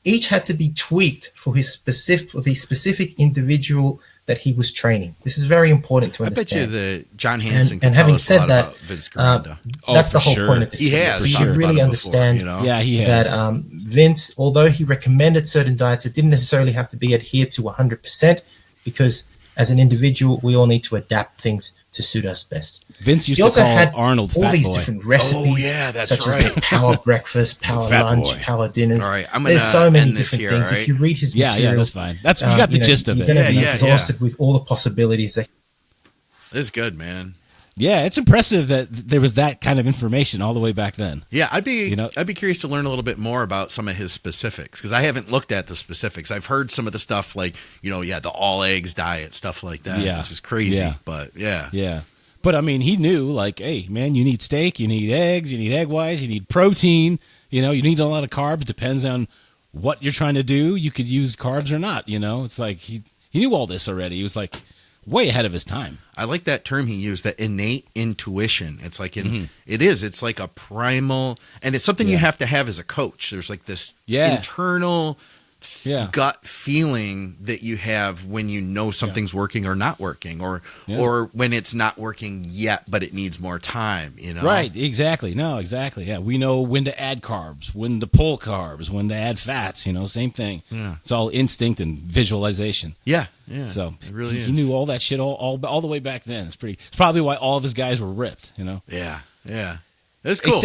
each had to be tweaked for the specific individual that he was training. This is very important to understand. I bet you that John Hansen and having said that, Vince Gironda. That's the whole point of this. He has. We should really understand he has. that Vince, although he recommended certain diets, it didn't necessarily have to be adhered to 100%, because as an individual, we all need to adapt things to suit us best. Vince used to call Arnold Fat Boy. All these different recipes, such as the power breakfast, power lunch, power dinners. All right, there's so many different things. Right? If you read his material, yeah, that's fine. You got the gist of it. You're going to be exhausted with all the possibilities. This is good, man. Yeah, it's impressive that there was that kind of information all the way back then. Yeah, I'd be curious to learn a little bit more about some of his specifics, because I haven't looked at the specifics. I've heard some of the stuff like, the all eggs diet, stuff like that, which is crazy. Yeah. But yeah. But I mean, he knew, like, hey, man, you need steak, you need eggs, you need egg whites, you need protein. You need a lot of carbs. Depends on what you're trying to do. You could use carbs or not. It's like he knew all this already. He was like way ahead of his time. I like that term he used, that innate intuition. It's like it's like a primal, and it's something you have to have as a coach. There's like this internal gut feeling that you have when you know something's working or not working, or when it's not working yet, but it needs more time, Right, exactly. No, exactly. Yeah, we know when to add carbs, when to pull carbs, when to add fats, same thing. Yeah. It's all instinct and visualization. Yeah. So it really he knew all that shit all the way back then. It's probably why all of his guys were ripped, Yeah. That's cool.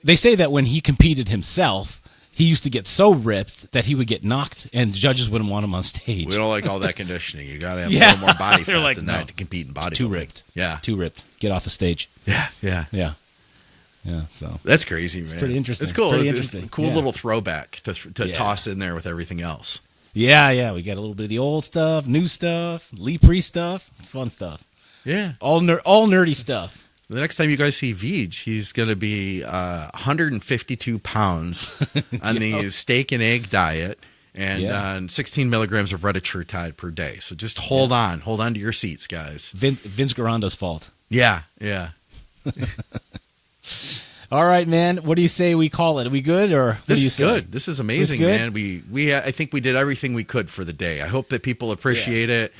They say that when he competed himself, he used to get so ripped that he would get knocked and judges wouldn't want him on stage. We don't like all that conditioning. You got to have a little more body fat than that to compete in bodybuilding. Too ripped. Yeah. Too ripped. Get off the stage. Yeah. So that's crazy, man. It's pretty interesting. It's cool. Pretty interesting. Cool little throwback to toss in there with everything else. Yeah. We got a little bit of the old stuff, new stuff, Lee Priest stuff. It's fun stuff. Yeah. All nerdy stuff. The next time you guys see Vij, he's going to be 152 pounds on the steak and egg diet and on 16 milligrams of Retatrutide per day. So just hold on to your seats, guys. Vince Gironda's fault. Yeah. All right, man. What do you say we call it? Are we good, or what do you say? Good. This is amazing, man. We I think we did everything we could for the day. I hope that people appreciate it.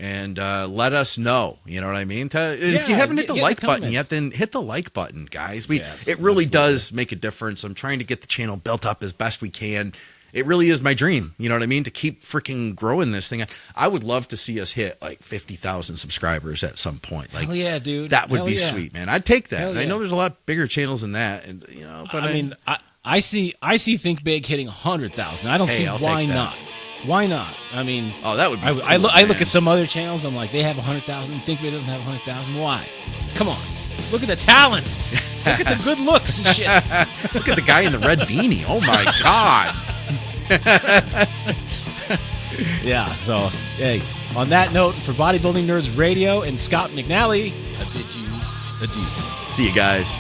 And let us know, you know what I mean? If you haven't hit the like button yet, then hit the like button, guys. It really does make a difference. I'm trying to get the channel built up as best we can. it really is my dream. You know what I mean? To keep freaking growing this thing. I would love to see us hit like 50,000 subscribers at some point. Like, hell yeah, dude. That would be sweet, man. I'd take that. Yeah. I know there's a lot bigger channels than that, and you know. But I mean, I see Think Big hitting 100,000. I don't see why not. Why not? I mean, that would be cool, I look at some other channels. I'm like, they have 100,000. Think Big doesn't have 100,000. Why? Come on. Look at the talent. Look at the good looks and shit. Look at the guy in the red beanie. Oh my God. Yeah, so, hey, on that note, for Bodybuilding Nerds Radio and Scott McNally, I bid you adieu. See you guys.